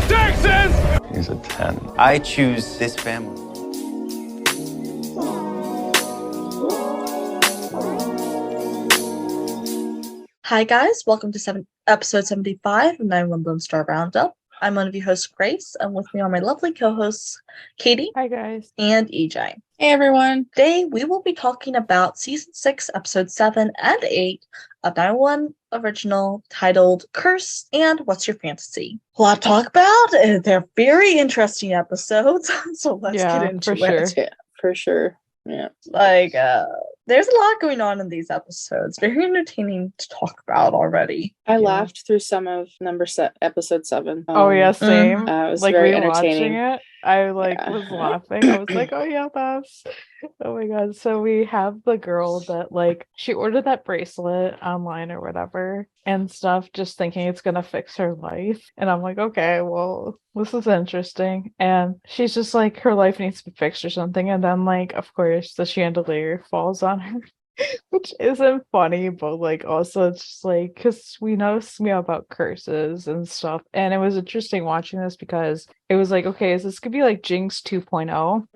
Texas! He's a 10. I choose this family. Hi guys, welcome to episode 75 of 911 Lone Star Roundup. I'm one of your hosts, Grace, and with me are my lovely co-hosts, Katie. Hi guys. And EJ. Hey everyone. Today we will be talking about season 6, episode 7 and 8 of 911 original titled Curse and What's Your Fantasy. A lot to talk about, and they're very interesting episodes, so let's get into for sure. it. Yeah, for sure. Yeah. There's a lot going on in these episodes. Very entertaining to talk about already. I laughed through some of episode 7. Oh yeah, same. It was like very rewatching entertaining. it, I was laughing. I was like, oh yeah, that's oh my god. So we have the girl that she ordered that bracelet online or whatever and stuff, just thinking it's gonna fix her life. And I'm like, okay, well, this is interesting. And she's just like, her life needs to be fixed or something. And then of course the chandelier falls on her. Which isn't funny, but also it's just because we know about curses and stuff, and it was interesting watching this because it was okay, is this could be Jinx 2.0?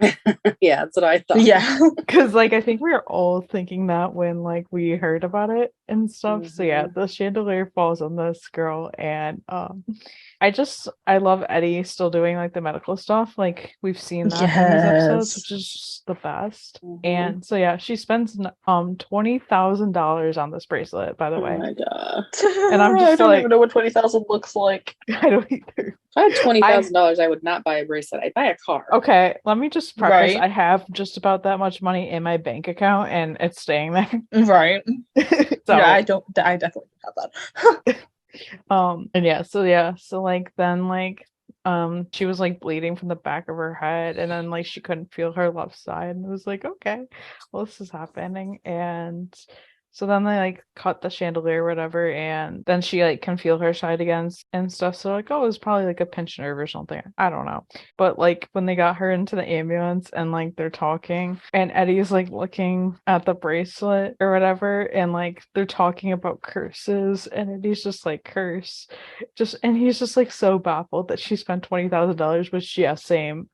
Yeah, that's what I thought. Yeah, because I think we were all thinking that when we heard about it and stuff. Mm-hmm. So yeah, the chandelier falls on this girl, and I love Eddie still doing the medical stuff. We've seen that in these episodes, which is just the best. Mm-hmm. And so yeah, she spends $20,000 on this bracelet, by the way. Oh my god. And I'm just I don't even know what 20,000 looks like. I don't either. If I had $20,000, I would not buy a bracelet. I'd buy a car. Okay, let me just preface. Right. I have just about that much money in my bank account, and it's staying there. Right. So, yeah, I definitely have that. and yeah, so then she was bleeding from the back of her head, and then she couldn't feel her left side, and it was okay, well, this is happening. And so then they cut the chandelier or whatever, and then she can feel her side again and stuff. So oh, it was probably a pinched nerve or something, I don't know. But when they got her into the ambulance and they're talking, and Eddie's looking at the bracelet or whatever, and they're talking about curses, and Eddie's just curse, and he's just so baffled that she spent $20,000, which yeah, same,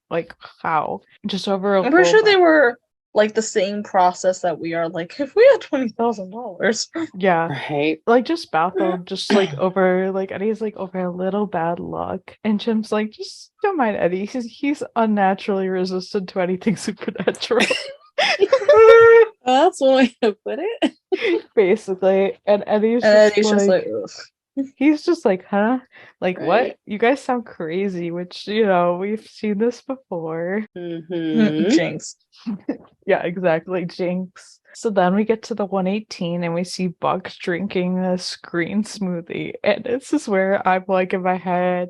how just over I'm pretty sure they were the same process that we are. If we had $20,000, yeah, right, just baffled, just over Eddie's over a little bad luck, and Jim's just don't mind Eddie, he's unnaturally resistant to anything supernatural. well, that's one way to put it. Basically. And Eddie's just ugh. He's just huh? Right. What? You guys sound crazy, which, we've seen this before. Mm-hmm. Jinx. Yeah, exactly. Jinx. So then we get to the 118 and we see Buck drinking this green smoothie. And this is where I'm in my head,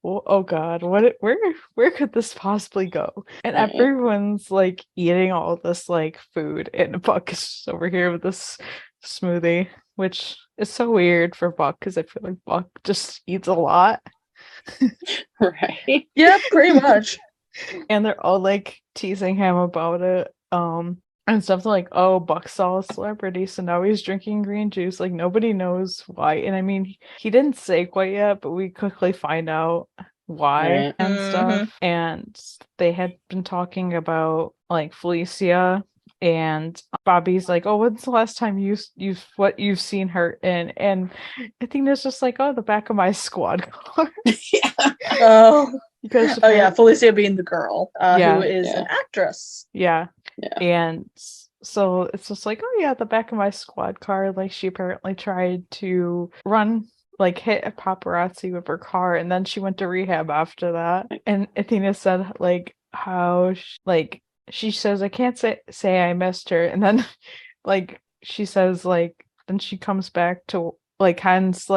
oh god, where could this possibly go? And Right. everyone's eating all this food, and Buck is just over here with this smoothie, which is so weird for Buck because I feel Buck just eats a lot. Right. Yeah, pretty much. And they're all teasing him about it. And stuff oh, Buck saw a celebrity, so now he's drinking green juice. Nobody knows why. And I mean, he didn't say quite yet, but we quickly find out why Right. and stuff. And they had been talking about Felicia, and Bobby's oh, when's the last time you've seen her in? And I think it's just oh, the back of my squad car. Yeah. Oh. Because Oh yeah, Felicia being the girl, Yeah. who is Yeah. an actress. Yeah. Yeah. And so it's just oh yeah, the back of my squad car, she apparently tried to run, hit a paparazzi with her car, and then she went to rehab after that. And Athena said how she says, I can't say I missed her, and then she says then she comes back to Hans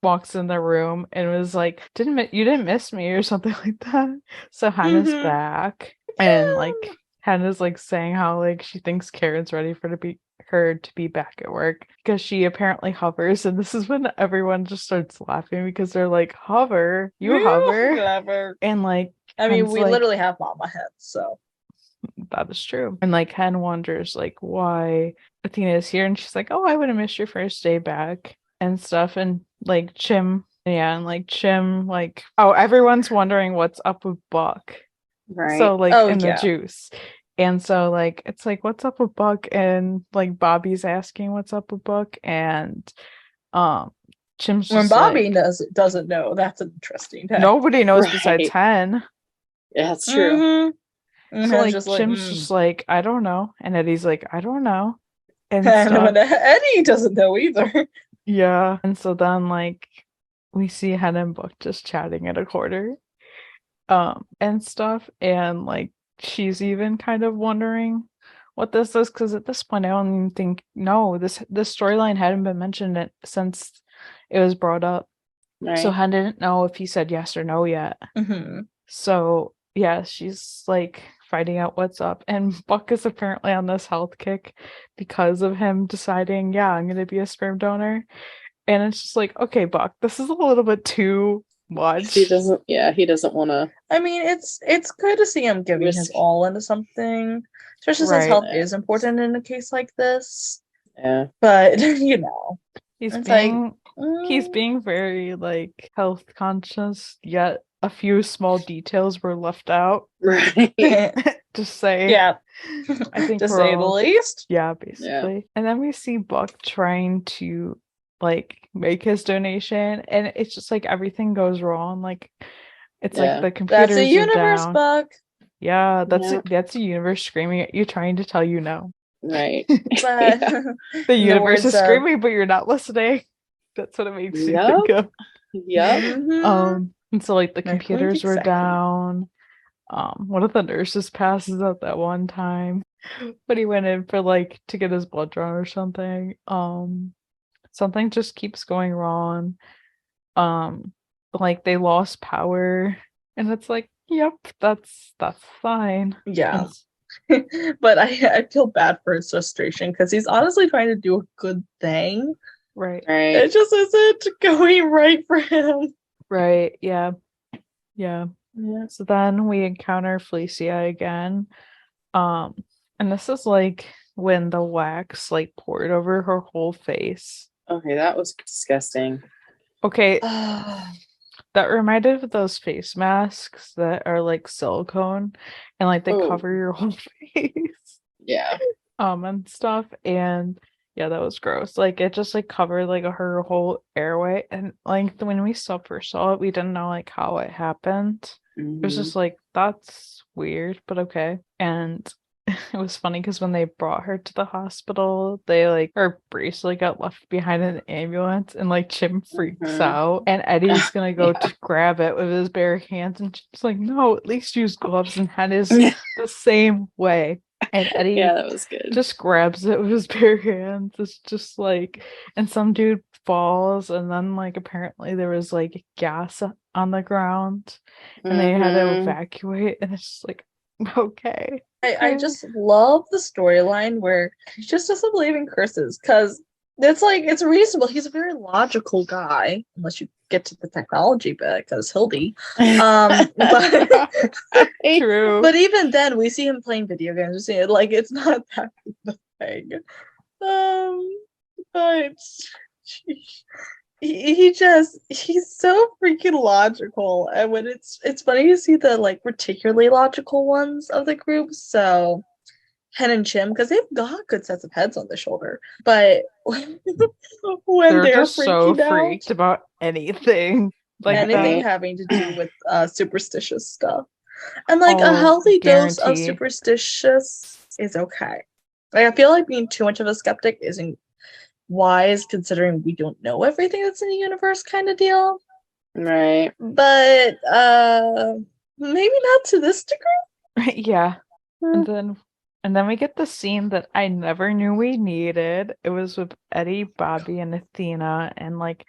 walks in the room and was you didn't miss me or something like that. So Han is back, and Hen is saying how she thinks Karen's ready for her to be back at work because she apparently hovers, and this is when everyone just starts laughing because they're hover, you hover, Whatever. and I mean, Hen's we literally have mama heads, so that is true. And Hen wonders why Athena is here, and she's oh, I would have missed your first day back and stuff. And Jim Yeah, and like Chim, like, oh, everyone's wondering what's up with Buck. Right. So like Oh, in the yeah. juice. And so like it's like what's up with Buck, and like Bobby's asking what's up with Buck, and Chim's When just Bobby like doesn't know, that's interesting. nobody knows besides Right. Hen. Yeah, that's true. Mm-hmm. So Hen's like just Chim's just like, I don't know. And Eddie's like, I don't know. And And stuff. when Eddie doesn't know either. Yeah. And so then like we see Hen and Buck just chatting at a corner. And stuff. And like she's even kind of wondering what this is, because at this point I don't even think this storyline hadn't been mentioned since it was brought up. So Right. Hen didn't know if he said yes or no yet. Mm-hmm. So yeah, she's like finding out what's up, and Buck is apparently on this health kick because of him deciding, yeah, I'm gonna be a sperm donor. And it's just like, okay, Buck, this is a little bit too much. He doesn't want to I mean, it's good to see him giving his risk. all into something, especially since Right. health is important in a case like this. Yeah. But you know, He's it's being he's mm, being very like health conscious, yet a few small details were left out. Right. Just say, yeah, I think to we're say the all, least. yeah, basically. And then we see Buck trying to like make his donation, and it's just like everything goes wrong. Like it's like Yeah. the That's a computers are universe, down. Buck. Yeah, Yeah. that's a universe screaming at you, trying to tell you no. Right. But Yeah. The in the universe words is of screaming, but you're not listening. That's what it makes me Yep. think of. Yep. mhm. And so like the My point computers were exactly. down. One of the nurses passes out that one time, but he went in for like to get his blood drawn or something. Something just keeps going wrong. Like they lost power, and it's like, yep, that's fine. Yeah. And But I feel bad for his frustration because he's honestly trying to do a good thing. right, Right. It just isn't going right for him. right, yeah, yeah. Yeah. So then we encounter Felicia again. Um, and this is like when the wax like poured over her whole face. Okay, that was disgusting. Okay, Ah, that reminded of those face masks that are like silicone and like they Oh. cover your whole face. Yeah. And stuff. And yeah, that was gross. Like it just like covered like her whole airway. And like when we first saw it, we didn't know like how it happened. It was Mhm. just like, that's weird, but okay. And it was funny because when they brought her to the hospital, they like her bracelet got left behind in an ambulance, and like Jim freaks Mhm. out, and Eddie's gonna go Yeah. to grab it with his bare hands, and she's like, no, at least use gloves. And Hen is the same way. And Eddie Yeah, that was good. just grabs it with his bare hands. It's just like, and some dude falls, and then like apparently there was like gas on the ground, and they had to Mhm. evacuate, and it's just like, okay. I just love the storyline where he just doesn't believe in curses because it's like it's reasonable. He's a very logical guy, unless you get to the technology bit, because he'll be. But True. but even then, we see him playing video games. We see it like it's not that big of a thing. But he's so freaking logical, and when it's funny to see the like particularly logical ones of the group. So Hen and Chim, because they've got good sets of heads on the shoulder, but when They're they're just so freaking out, freaked about anything like anything that. having to do with superstitious stuff, and like a Oh, healthy dose of guarantee. superstitious is okay. Like I feel like being too much of a skeptic isn't wise, considering we don't know everything that's in the universe, kind of deal. Right. But maybe not to this degree. Yeah. Hmm. And then we get the scene that I never knew we needed. It was with Eddie, Bobby, and Athena, and like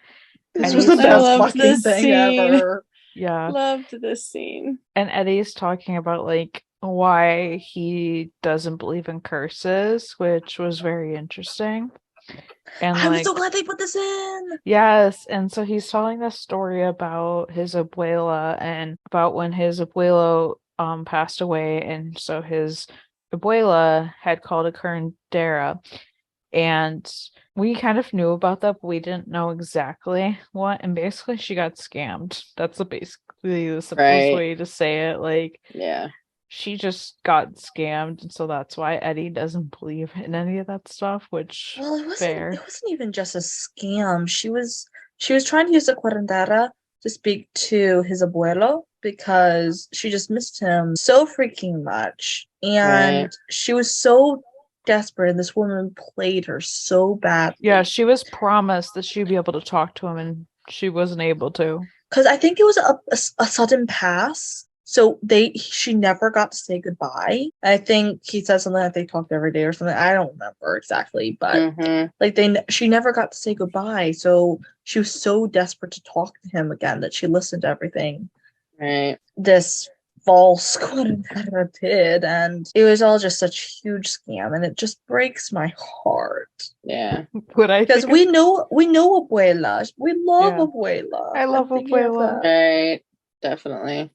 This Eddie's was the I best loved fucking this thing scene. ever. yeah. Loved this scene. And Eddie's talking about like why he doesn't believe in curses, which was very interesting. And I'm like so glad they put this in. yes, and so he's telling this story about his abuela and about when his abuelo passed away, and so his abuela had called a curandera, and we kind of knew about that, but we didn't know exactly what. And basically, she got scammed. That's basically the simplest Right. way to say it. Like, Yeah. she just got scammed, and so that's why Eddie doesn't believe in any of that stuff. Which Well, it fair. wasn't even just a scam. She was trying to use the curandera to speak to his abuelo because she just missed him so freaking much. And Right. she was so desperate, and this woman played her so badly. Yeah, she was promised that she'd be able to talk to him, and she wasn't able to. Because I think it was a sudden pass. So she never got to say goodbye. I think he said something that they talked every day or something. I don't remember exactly, but like she never got to say goodbye. So she was so desperate to talk to him again that she listened to everything Right. this false quarantena did, and it was all just such a huge scam, and it just breaks my heart. Yeah. What I Because think we know abuela. We love Yeah. abuela. I love I'm thinking of abuela. that. Right. Definitely.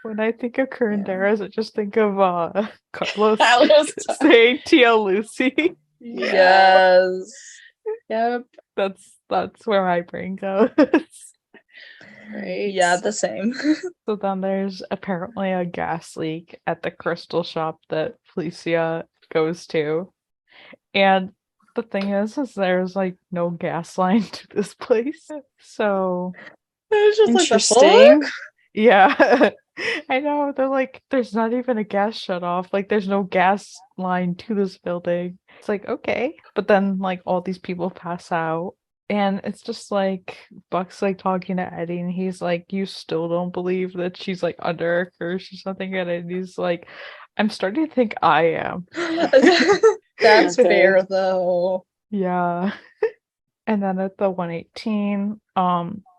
when I think of curanderas, I just think of Carlos Carlos. saying Tia Lucy. Yes. Yep. That's where my brain goes. Right. Yeah, the same. So then there's apparently a gas leak at the crystal shop that Felicia goes to. And the thing is there's like no gas line to this place. So It's just like the Interesting. fuck? yeah. I know, they're like, there's not even a gas shut off. Like, there's no gas line to this building. It's like, okay. But then, like, all these people pass out. And it's just like, Buck's like talking to Eddie, and he's like, you still don't believe that she's like under a curse or something. And he's like, I'm starting to think I am. That's Okay. fair though. Yeah. And then at the 118,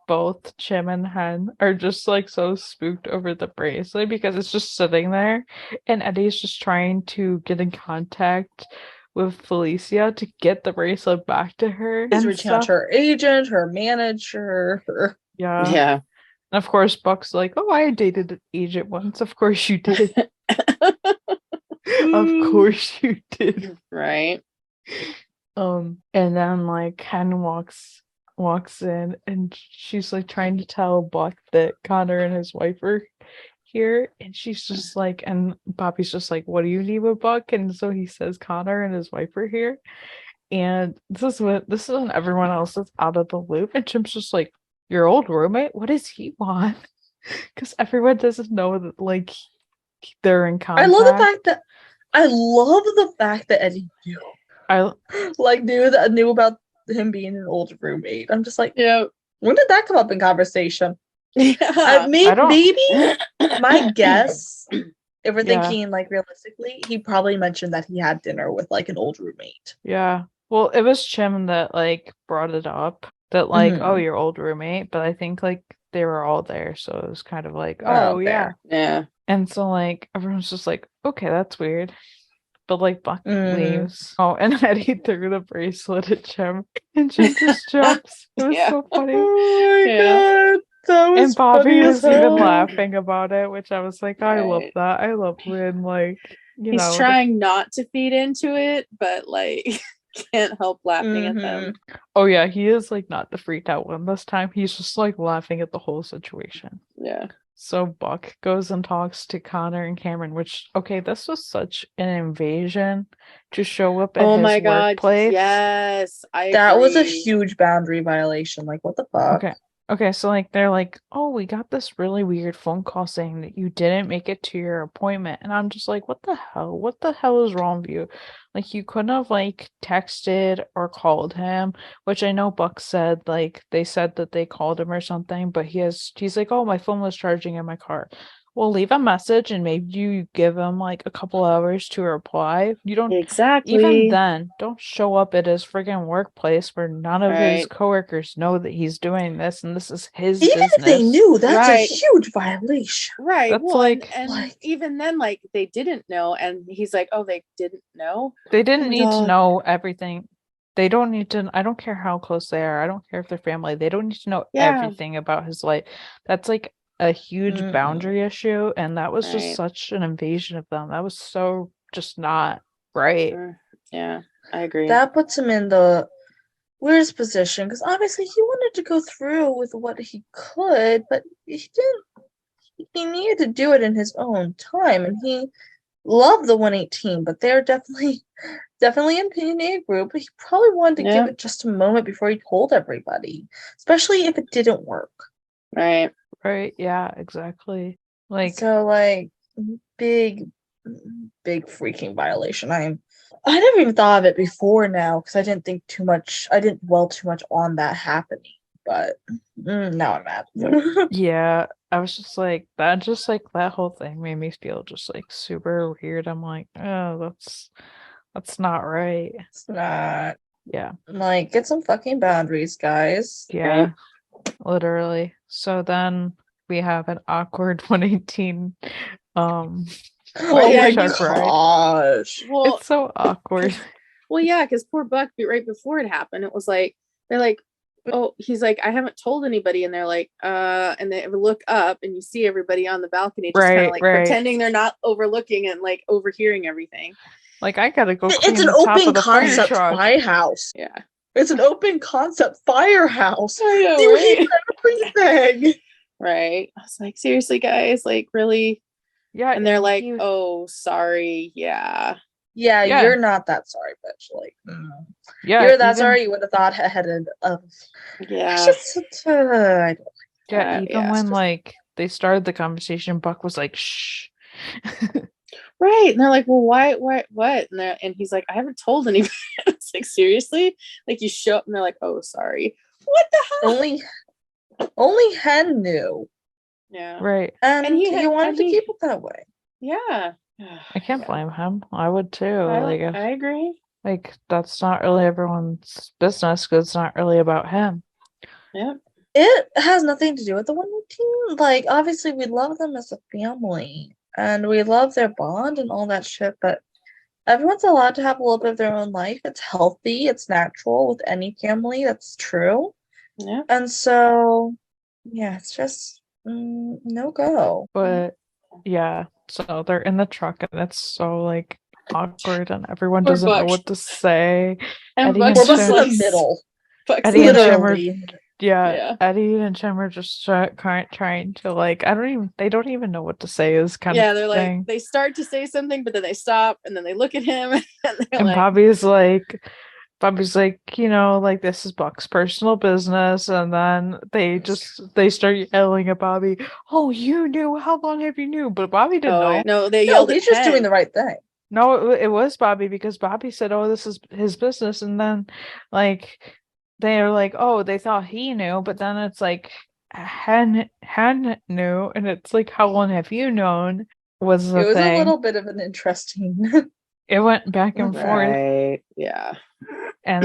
both Chim and Hen are just like so spooked over the bracelet because it's just sitting there, and Eddie's just trying to get in contact with Felicia to get the bracelet back to her. He's and reaching out stuff. to her agent, her manager, her Yeah. Yeah. And of course, Buck's like, oh, I dated an agent once. Of course you did. Of course you did. Right. And then like Hen walks in, and she's like trying to tell Buck that Connor and his wife are here, and she's just like, and Bobby's just like, what do you need with Buck? And so he says Connor and his wife are here. And this is when everyone else is out of the loop, and Jim's just like, your old roommate? What does he want? Because everyone doesn't know that like they're in contact. I love the fact that Eddie knew. Like knew about him being an old roommate. I'm just like, Yep. when did that come up in conversation? Yeah. Maybe my guess, if we're Yeah. thinking like realistically, he probably mentioned that he had dinner with like an old roommate. Yeah. Well, it was Chim that like brought it up that like, oh, Mhm. your old roommate, but I think like they were all there, so it was kind of like, Oh, oh yeah. fair. Yeah. And so like everyone's just like, okay, that's weird. But like Buck Mhm. leaves. Oh, and Eddie threw the bracelet at Chim, and Chim just jumps. It was Yeah. so funny. Oh my Yeah. god, that was And Bobby funny was as even hell. laughing about it, which I was like, I love Right. that. I love when like He's trying not to feed into it, but like can't help laughing at them. Oh yeah, he is like not the freaked out one this time. He's just like laughing at the whole situation. Yeah. So Buck goes and talks to Connor and Cameron, which okay, this was such an invasion to show up at Oh his my god. workplace. Yes. That was a agree. huge boundary violation. Like, what the fuck? Okay, so like they're like, oh, we got this really weird phone call saying that you didn't make it to your appointment. And I'm just like, what the hell? What the hell is wrong with you? Like you couldn't have like texted or called him, which I know Buck said, like they said that they called him or something, but he's like, oh, my phone was charging in my car. Well, leave a message and maybe you give him like a couple hours to reply. You don't Exactly. even then, don't show up at his friggin' workplace where none of his Right. coworkers know that he's doing this and this is his Even business. if they knew, that's Right. a huge violation. Right. That's well, like- and Like- even then, like they didn't know, and he's like, "Oh, they didn't know." They didn't my need to God. know everything. They don't need to. I don't care how close they are. I don't care if they're family. They don't need to know Yeah. everything about his life. That's like a huge Mm-mm. boundary issue, and that was Right. just such an invasion of them. That was so just not right. Yeah, I agree. That puts him in the weirdest position because obviously he wanted to go through with what he could, but he didn't. He needed to do it in his own time, and he loved the 118. But they're definitely in PNA group. But he probably wanted to give it just a moment before he told everybody, especially if it didn't work. Right. Right. Yeah, exactly. Like, So, like, big freaking violation. I never even thought of it before now because I didn't think too much. I didn't dwell too much on that happening. But now I'm mad. yeah, I was just like, that whole thing made me feel just like super weird. I'm like, oh, that's not right. It's not. Yeah. Like, get some fucking boundaries, guys. Yeah. Literally. So then we have an awkward 118 Oh yeah, my truck ride. gosh. Well, It's so awkward. well, yeah, because poor Buck, right before it happened, it was like they're like, oh, he's like, I haven't told anybody, and they're like, and they look up and you see everybody on the balcony just kind of like pretending they're not overlooking and like overhearing everything. Like, I gotta go It's clean an the top of open the fire concept truck. firehouse. Yeah. It's an open concept firehouse. I know, You right? hear everything. Right. I was like, seriously, guys, like, really? Yeah. And they're like, oh, sorry. Yeah. Yeah, Yeah. you're not that sorry, bitch. Like, yeah, you're that even- sorry. You would have thought ahead of. Yeah. It's just, I don't Yeah, even yeah, when just- like they started the conversation, Buck was like, "Shh." Right. And they're like, well, why, what? And he's like, I haven't told anybody. It's like, seriously? Like, you show up and they're like, oh, sorry. What the hell? only Hen knew, Yeah. Right. and And he he had- wanted and to he- keep it that way. Yeah. I can't Yeah. blame him. I would too. I agree. Like that's not really everyone's business because it's not really about him. Yeah. It has nothing to do with the 118. Like, obviously, we love them as a family, and we love their bond and all that shit. But everyone's allowed to have a little bit of their own life. It's healthy. It's natural with any family. That's true. Yeah. And so, yeah, it's just no go. But yeah, so they're in the truck and it's so like awkward and everyone Poor doesn't know Buck. what to say. And Eddie Buck's and We're just in Jim- the like, middle. Buck's Eddie and like, Jim are- Literally. Yeah, Eddie and Jim are just trying to like they don't even know what to say is kind yeah, of they're like, thing. they start to say something, but then they stop and then they look at him and they're And like, Bobby's like, you know, like this is Buck's personal business, and then they start yelling at Bobby, "Oh, you knew? How long have you knew?" But Bobby didn't know. no, they No, yelled he's at just Hen. doing the right thing. No, it was Bobby because Bobby said, "Oh, this is his business," and then like they're like, "Oh, they thought he knew," but then it's like Hen knew, and it's like, "How long have you known?" Was the It was thing. a little bit of an interesting. It went back and forth. Right. Yeah. And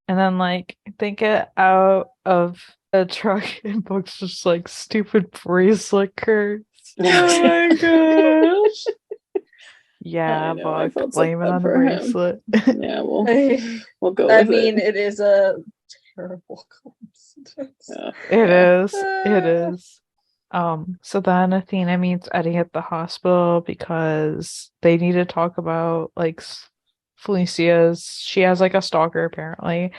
then like they get out of the truck and Book's just like stupid bracelet curse. Oh my gosh. Yeah, I know, I Buck, felt so blame it bad on the for him. bracelet. Yeah, we'll go I with mean, it. it is a terrible coincidence. Yeah. It is. So then Athena meets Eddie at the hospital because they need to talk about like she has like a stalker apparently,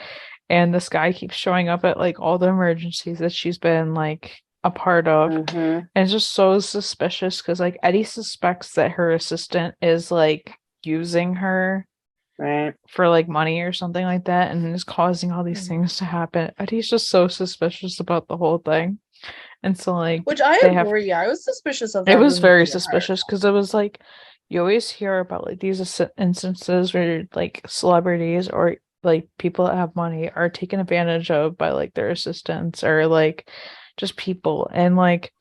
and this guy keeps showing up at like all the emergencies that she's been like a part of. Mhm. And it's just so suspicious because like Eddie suspects that her assistant is like using her Right. for like money or something like that and is causing all these things to happen. Eddie's just so suspicious about the whole thing. And so like Which I they have- agree. I was suspicious of that. it was movie very the entire suspicious because it was like you always hear about like these instances where like celebrities or like people that have money are taken advantage of by like their assistants or like just people, and like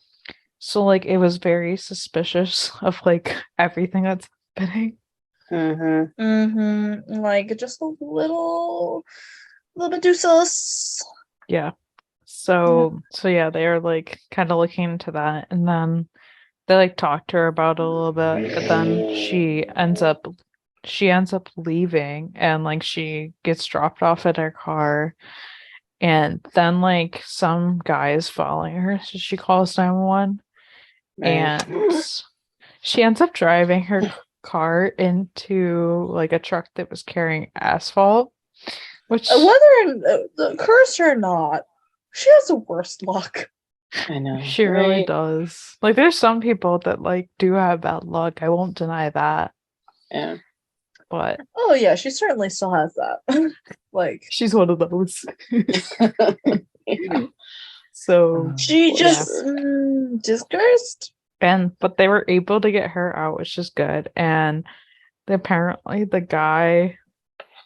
so like it was very suspicious of like everything that's happening. Mhm. Like just a little bit too sus. Yeah. So yeah, they are like kind of looking into that, and then they like talk to her about it a little bit, but then she ends up leaving, and like she gets dropped off at her car, and then like some guy is following her, so she calls 911, and she ends up driving her car into like a truck that was carrying asphalt. Which whether the curse or not, she has the worst luck. I know. she really does. Like, there's some people that like do have bad luck. I won't deny that. Yeah. But oh yeah, she certainly still has that. Like she's one of those. Yeah. So she just cursed. but they were able to get her out, which is good. And apparently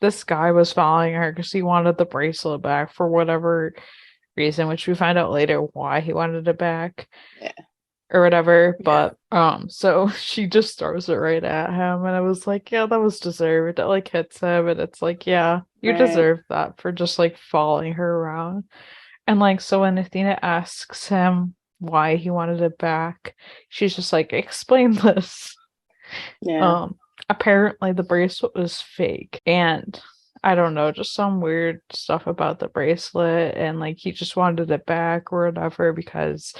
this guy was following her because he wanted the bracelet back for whatever reason, which we find out later why he wanted it back. Yeah. Or whatever. But so she just throws it right at him, and I was like, yeah, that was deserved. It like hits him, and it's like, yeah, you deserve that for just like following her around. And like, so when Athena asks him why he wanted it back, she's just like, explain this. Yeah. Apparently the bracelet was fake, and I don't know, just some weird stuff about the bracelet, and like he just wanted it back or whatever because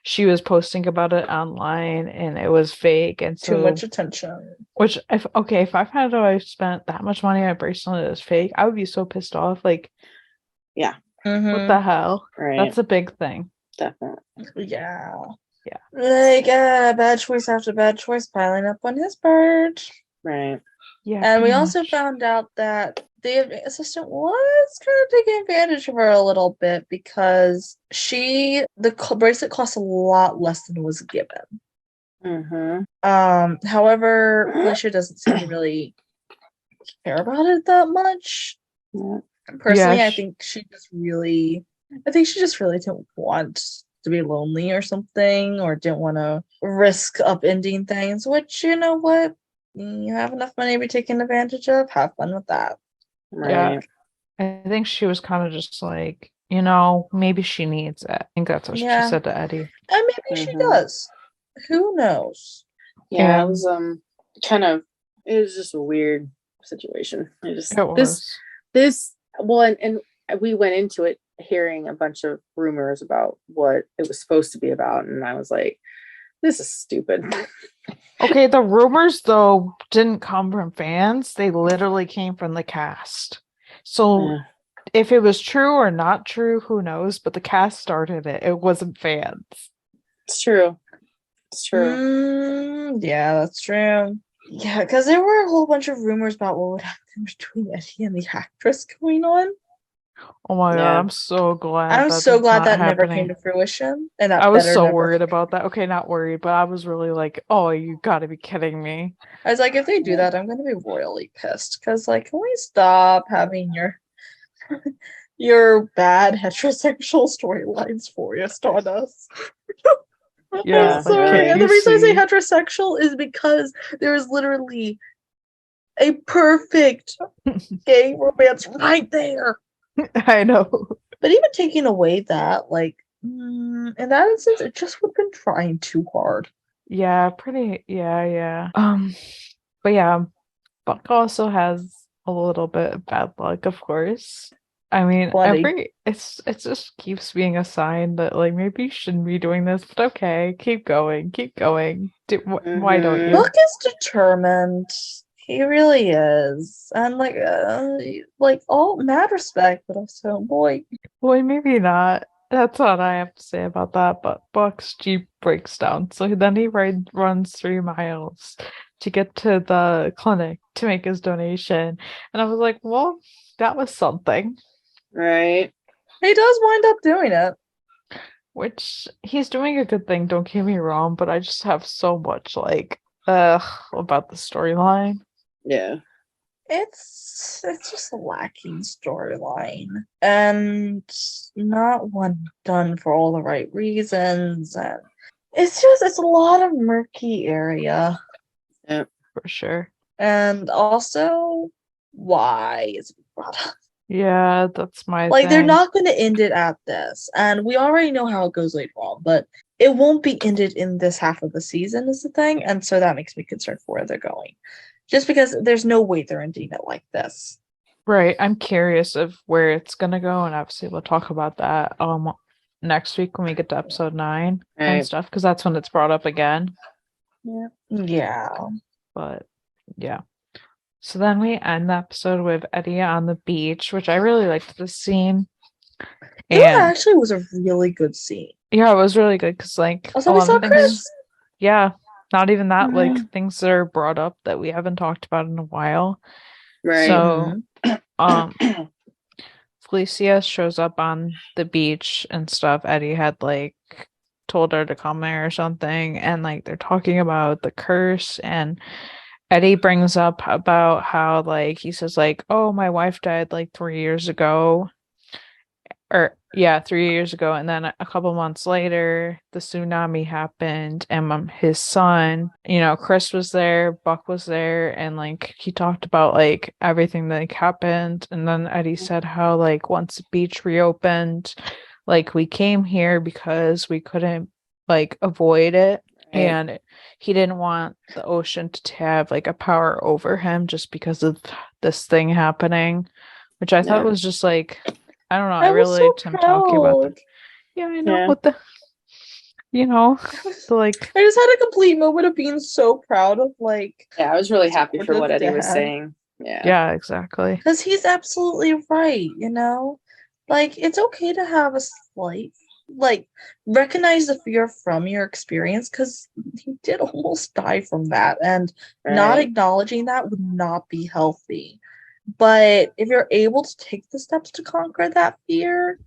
she was posting about it online and it was fake, and so too much attention. Which if I found out I spent that much money on a bracelet that is fake, I would be so pissed off. Like, yeah. What the hell? Right. That's a big thing. Definitely. Yeah. Yeah. Like bad choice after bad choice piling up on his part. Right. Yeah. And we also found out that the assistant was kind of taking advantage of her a little bit because the bracelet cost a lot less than was given. However, Felicia doesn't seem to really care about it that much. Yeah. Personally, I think she just really didn't want to be lonely or something, or didn't want to risk upending things, which, you know what? You have enough money to be taken advantage of, have fun with that. Right. Yeah. I think she was kind of just like, maybe she needs it. I think that's what she said to Eddie. And maybe she does. Who knows? Yeah, it was it was just a weird situation. And we went into it hearing a bunch of rumors about what it was supposed to be about, and I was like, this is stupid. Okay, the rumors though didn't come from fans. They literally came from the cast. So if it was true or not true, who knows? But the cast started it. It wasn't fans. It's true. Yeah, that's true. Yeah, because there were a whole bunch of rumors about what would happen between Eddie and the actress going on. Oh my god, I'm so glad. I'm so glad that never came to fruition. And I was so worried about that. Okay, not worried, but I was really like, oh, you gotta be kidding me. I was like, if they do that, I'm gonna be royally pissed. Because, like, can we stop having your bad heterosexual storylines forced on us? Yeah, I'm sorry. And the reason I say heterosexual is because there is literally a perfect gay romance right there. I know. But even taking away that, like, in that instance, it just would have been trying too hard. Yeah, yeah. But yeah, Buck also has a little bit of bad luck, of course. I mean, it just keeps being a sign that like maybe you shouldn't be doing this, but okay, keep going. Why don't you? Buck is determined. He really is, and like all mad respect, but also boy, maybe not. That's what I have to say about that. But Buck's Jeep breaks down, so then he runs 3 miles to get to the clinic to make his donation, and I was like, well, that was something. Right. He does wind up doing it. Which he's doing a good thing, don't get me wrong, but I just have so much like about the storyline. Yeah. It's just a lacking storyline. And not one done for all the right reasons. And it's a lot of murky area. Yeah. For sure. And also, why is it brought up? Yeah, that's my thing. They're not going to end it at this, and we already know how it goes later on, but it won't be ended in this half of the season is the thing, and so that makes me concerned for where they're going. Just because there's no way they're ending it like this. Right. I'm curious of where it's going to go, and obviously we'll talk about that next week when we get to episode 9 and stuff, because that's when it's brought up again. Yeah. But yeah. So then we end the episode with Eddie on the beach, which I really liked this scene. It actually was a really good scene. Yeah, it was really good because like also we saw Chris. Yeah, not even that, like things that are brought up that we haven't talked about in a while. Right. So Felicia shows up on the beach and stuff. Eddie had like told her to come there or something, and like they're talking about the curse, and Eddie brings up about how like he says like, oh, my wife died like 3 years ago. Or yeah, 3 years ago, and then a couple months later the tsunami happened, and his son, Chris was there, Buck was there, and like he talked about like everything that like, happened. And then Eddie said how like once the beach reopened, like we came here because we couldn't like avoid it, and he didn't want the ocean to have like a power over him just because of this thing happening, which I thought was just like, I don't know. I really liked him talking about that. Yeah, I know. What the, so like, I just had a complete moment of being so proud of like. Yeah, I was really happy for what Eddie was saying. Yeah, exactly. Because he's absolutely right. Like it's okay to have a slight, like, recognize the fear from your experience, because he did almost die from that, and not acknowledging that would not be healthy. But if you're able to take the steps to conquer that fear,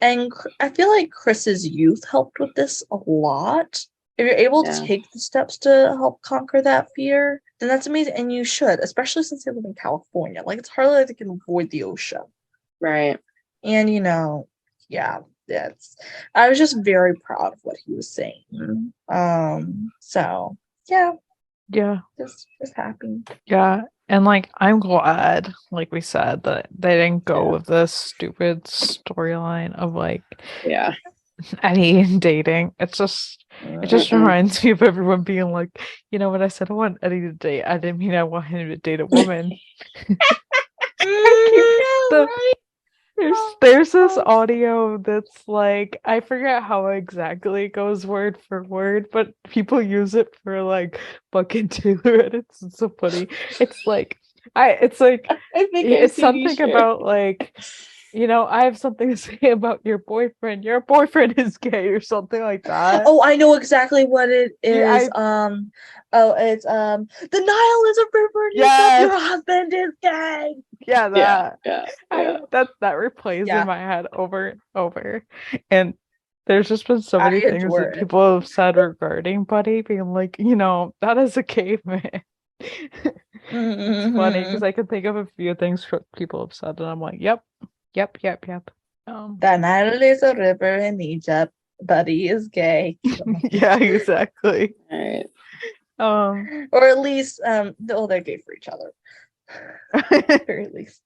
and I feel like Chris's youth helped with this a lot. If you're able to take the steps to help conquer that fear, then that's amazing. And you should, especially since they live in California. Like, it's hardly like they can avoid the ocean. Right. And, I was just very proud of what he was saying. So, yeah. Yeah. Just happy. Yeah. And like, I'm glad, like we said, that they didn't go with this stupid storyline of like, Eddie dating. It just reminds me of everyone being like, when I said I want Eddie to date, I didn't mean I want him to date a woman. There's this audio that's like, I forget how exactly it goes word for word, but people use it for like Buck and Taylor edits. It's so funny. It's like it's something about like, I have something to say about your boyfriend. Your boyfriend is gay or something like that. Oh, I know exactly what it is. It's the Nile is a river. Your husband is gay. Yeah, that. That replays in my head over and over. And there's just been so many things that people have said regarding Buddy, being like, that is a caveman. It's funny because I can think of a few things people have said, and I'm like, yep. The Nile is a river in Egypt. Buddy is gay. Yeah, exactly. Right. Or at least, they're gay for each other. At very least.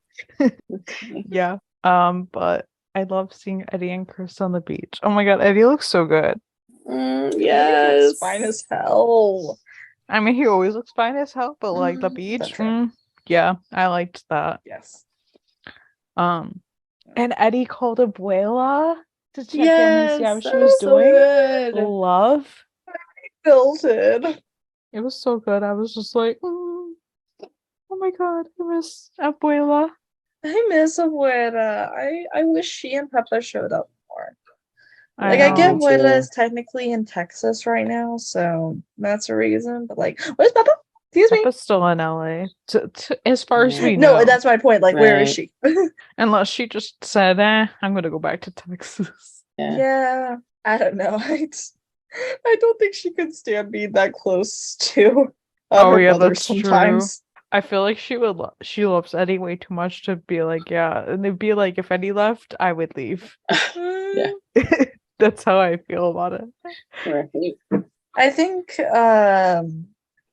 Yeah. But I love seeing Eddie and Chris on the beach. Oh my god, Eddie looks so good. Yes. He looks fine as hell. I mean, he always looks fine as hell, but like the beach, yeah, I liked that. Yes. And Eddie called Abuela to check in and see how she was doing. Good. Love. I felt it. It was so good. I was just like, oh my god, I miss Abuela. I miss Abuela. I wish she and Peppa showed up more. I get Abuela is technically in Texas right now, so that's a reason. But like, where's Peppa? Excuse me. Peppa's still in LA. As far as we know. No, that's my point. Like, where is she? Unless she just said, I'm gonna go back to Texas. Yeah. I don't know. I don't think she could stand being that close to her mother that's sometimes. True. I feel like she would. She loves Eddie way too much to be like, and it'd be like if Eddie left, I would leave. Yeah. That's how I feel about it. Right. I think,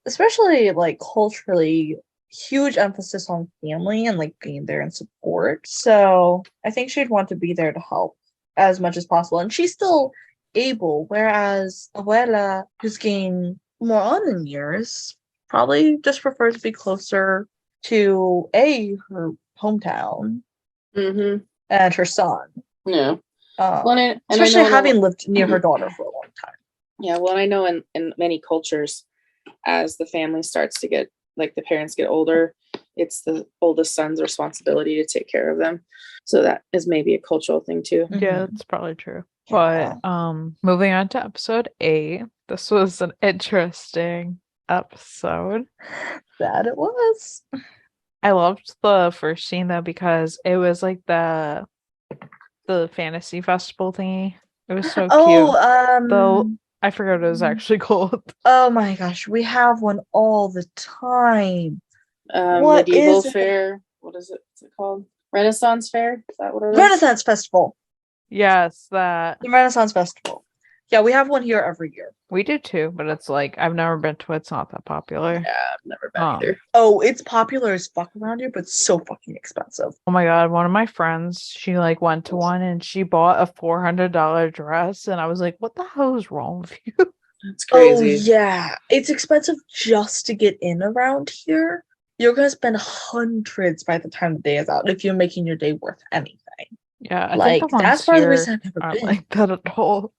especially like culturally, huge emphasis on family and like being there and support. So I think she'd want to be there to help as much as possible, and she's still able. Whereas Abuela, who's gained more on in years, probably just prefers to be closer to her hometown and her son. Yeah. Especially having lived near her daughter for a long time. Yeah, well, I know in many cultures, as the family starts to get, like, the parents get older, it's the oldest son's responsibility to take care of them. So that is maybe a cultural thing too. Yeah, that's probably true. But moving on to episode 8, this was an interesting episode. That it was. I loved the first scene though because it was like the fantasy festival thingy. It was so cute. I forgot what it was actually called. Oh my gosh, we have one all the time. What medieval is fair? What is it? What's it called? Renaissance Fair? Is that what it is? Renaissance Festival. Yes, that. The Renaissance Festival. Yeah, we have one here every year. We do too, but it's like I've never been to it. It's not that popular. Yeah, I've never been either. Oh, it's popular as fuck around here, but so fucking expensive. Oh my god, one of my friends, she like went to one and she bought a $400 dress, and I was like, "What the hell is wrong with you?" That's crazy. Oh yeah, it's expensive just to get in around here. You're gonna spend hundreds by the time the day is out if you're making your day worth anything. Yeah, I like think the ones that's part of the reason I've never aren't been. like that at all.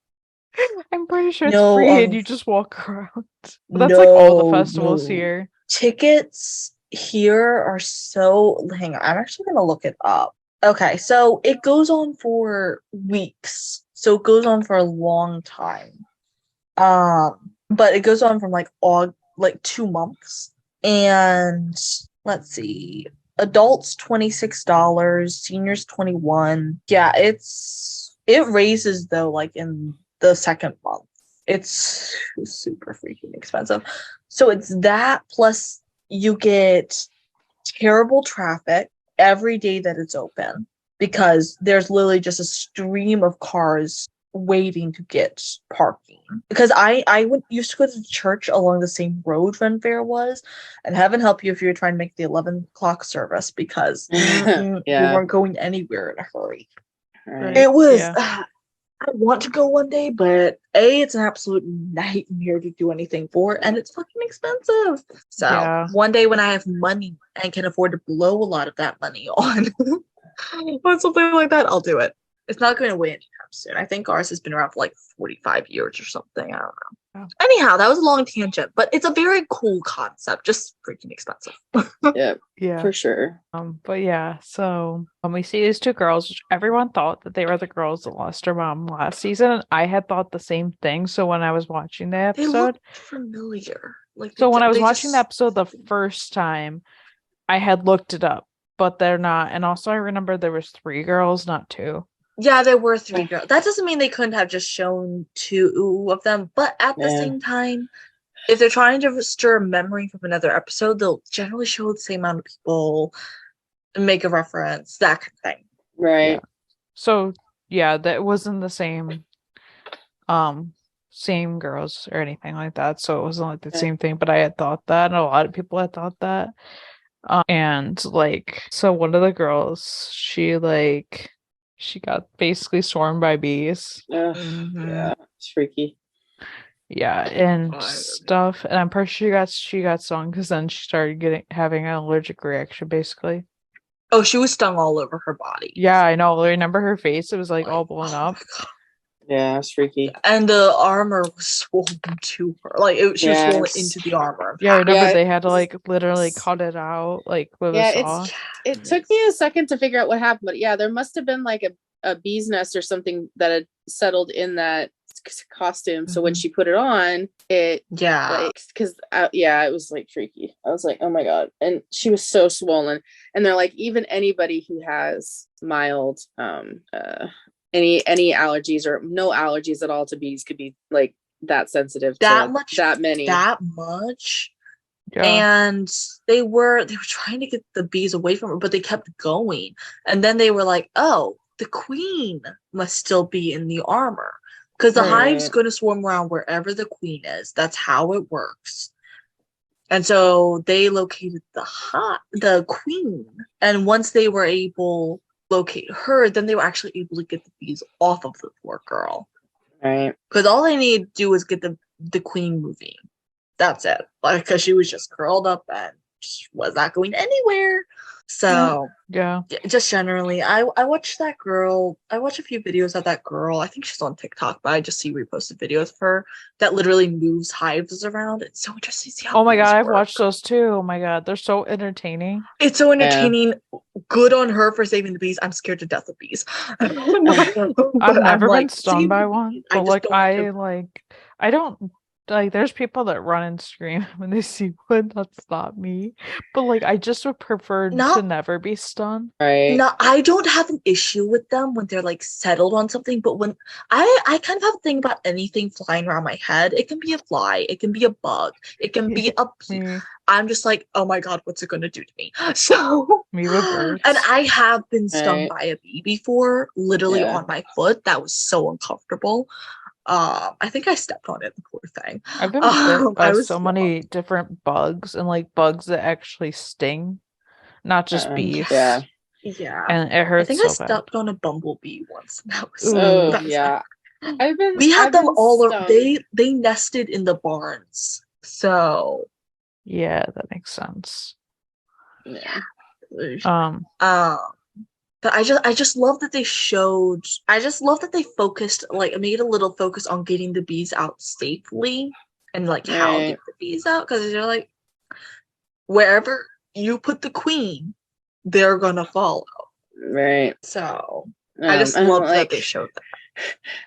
I'm pretty sure it's free and you just walk around. But that's like all the festivals here. Tickets here are so. Hang on, I'm actually gonna look it up. Okay, so it goes on for weeks. So it goes on for a long time. But it goes on from like 2 months. And let's see, adults $26, seniors $21. Yeah, it raises though like in the second month. It's super freaking expensive. So it's that plus you get terrible traffic every day that it's open because there's literally just a stream of cars waiting to get parking. Because I used to go to church along the same road Ren Fair was, and heaven help you if you're trying to make the 11 o'clock service because you weren't going anywhere in a hurry. Right. It was I want to go one day, but it's an absolute nightmare to do anything for, and it's fucking expensive. So one day when I have money and can afford to blow a lot of that money on something like that, I'll do it. It's not going away anytime soon. I think ours has been around for like 45 years or something. I don't know. Oh. Anyhow, that was a long tangent, but it's a very cool concept. Just freaking expensive. Yeah, for sure. But yeah, so when we see these two girls, which everyone thought that they were the girls that lost their mom last season, and I had thought the same thing. So when I was watching the episode, they looked familiar. So when I was watching the episode the first time, I had looked it up, but they're not. And also, I remember there was 3 girls, not 2. Yeah, there were 3 girls. That doesn't mean they couldn't have just shown 2 of them, but at the same time, if they're trying to stir a memory from another episode, they'll generally show the same amount of people and make a reference, that kind of thing. Right. Yeah. So that wasn't the same girls or anything like that. So it wasn't like the same thing, but I had thought that, and a lot of people had thought that. And like, so one of the girls, she got basically swarmed by bees. Yeah, it's freaky. Yeah, and stuff. And I'm pretty sure she got stung because then she started having an allergic reaction, basically. Oh, she was stung all over her body. Yeah, I know. I remember her face. It was like all blown up. Yeah, it's freaky. And the armor was swollen to her. Like she was swollen into the armor. Yeah, I remember they had to like literally cut it out like with a saw. It took me a second to figure out what happened, but yeah, there must have been like a bee's nest or something that had settled in that costume. So when she put it on, it it was like freaky. I was like, oh my god. And she was so swollen. And they're like, even anybody who has mild any allergies or no allergies at all to bees could be like that sensitive that many. And they were trying to get the bees away from her, but they kept going. And then they were like, oh, the queen must still be in the armor. Because the hive's going to swarm around wherever the queen is. That's how it works. And so they located the queen. And once they were able to locate her, then they were actually able to get the bees off of the poor girl. Right. Because all they need to do is get the queen moving. That's it. Like, because she was just curled up and was not going anywhere. So Yeah. just generally, I watched that girl. I watched a few videos of that girl. I think she's on TikTok, but I just see reposted videos of her that literally moves hives around. It's so interesting to see how Oh my bees god, I've work. watched those too. Oh my god, they're so entertaining. It's so entertaining. Good on her for saving the bees. I'm scared to death of bees. I've never been stung by one, but like I don't like. There's people that run and scream when they see one. That's not me. But like, I just would prefer to never be stung. Right. No, I don't have an issue with them when they're like settled on something, but when I kind of have a thing about anything flying around my head. It can be a fly, it can be a bug, it can be a bee. I'm just like, oh my god, what's it gonna do to me? So me with birds. And I have been stung by a bee before, literally on my foot. That was so uncomfortable. I think I stepped on it, the poor thing. I've been bit by so many different bugs, and like bugs that actually sting, not just bees. Yeah. And it hurts. I think so I stepped on a bumblebee once. That was We had them all they nested in the barns. So yeah, that makes sense. Yeah. But I just love that they focused, like, made a little focus on getting the bees out safely and like how to get the bees out, because they're like, wherever you put the queen, they're gonna follow. Right. So I just love that they showed that.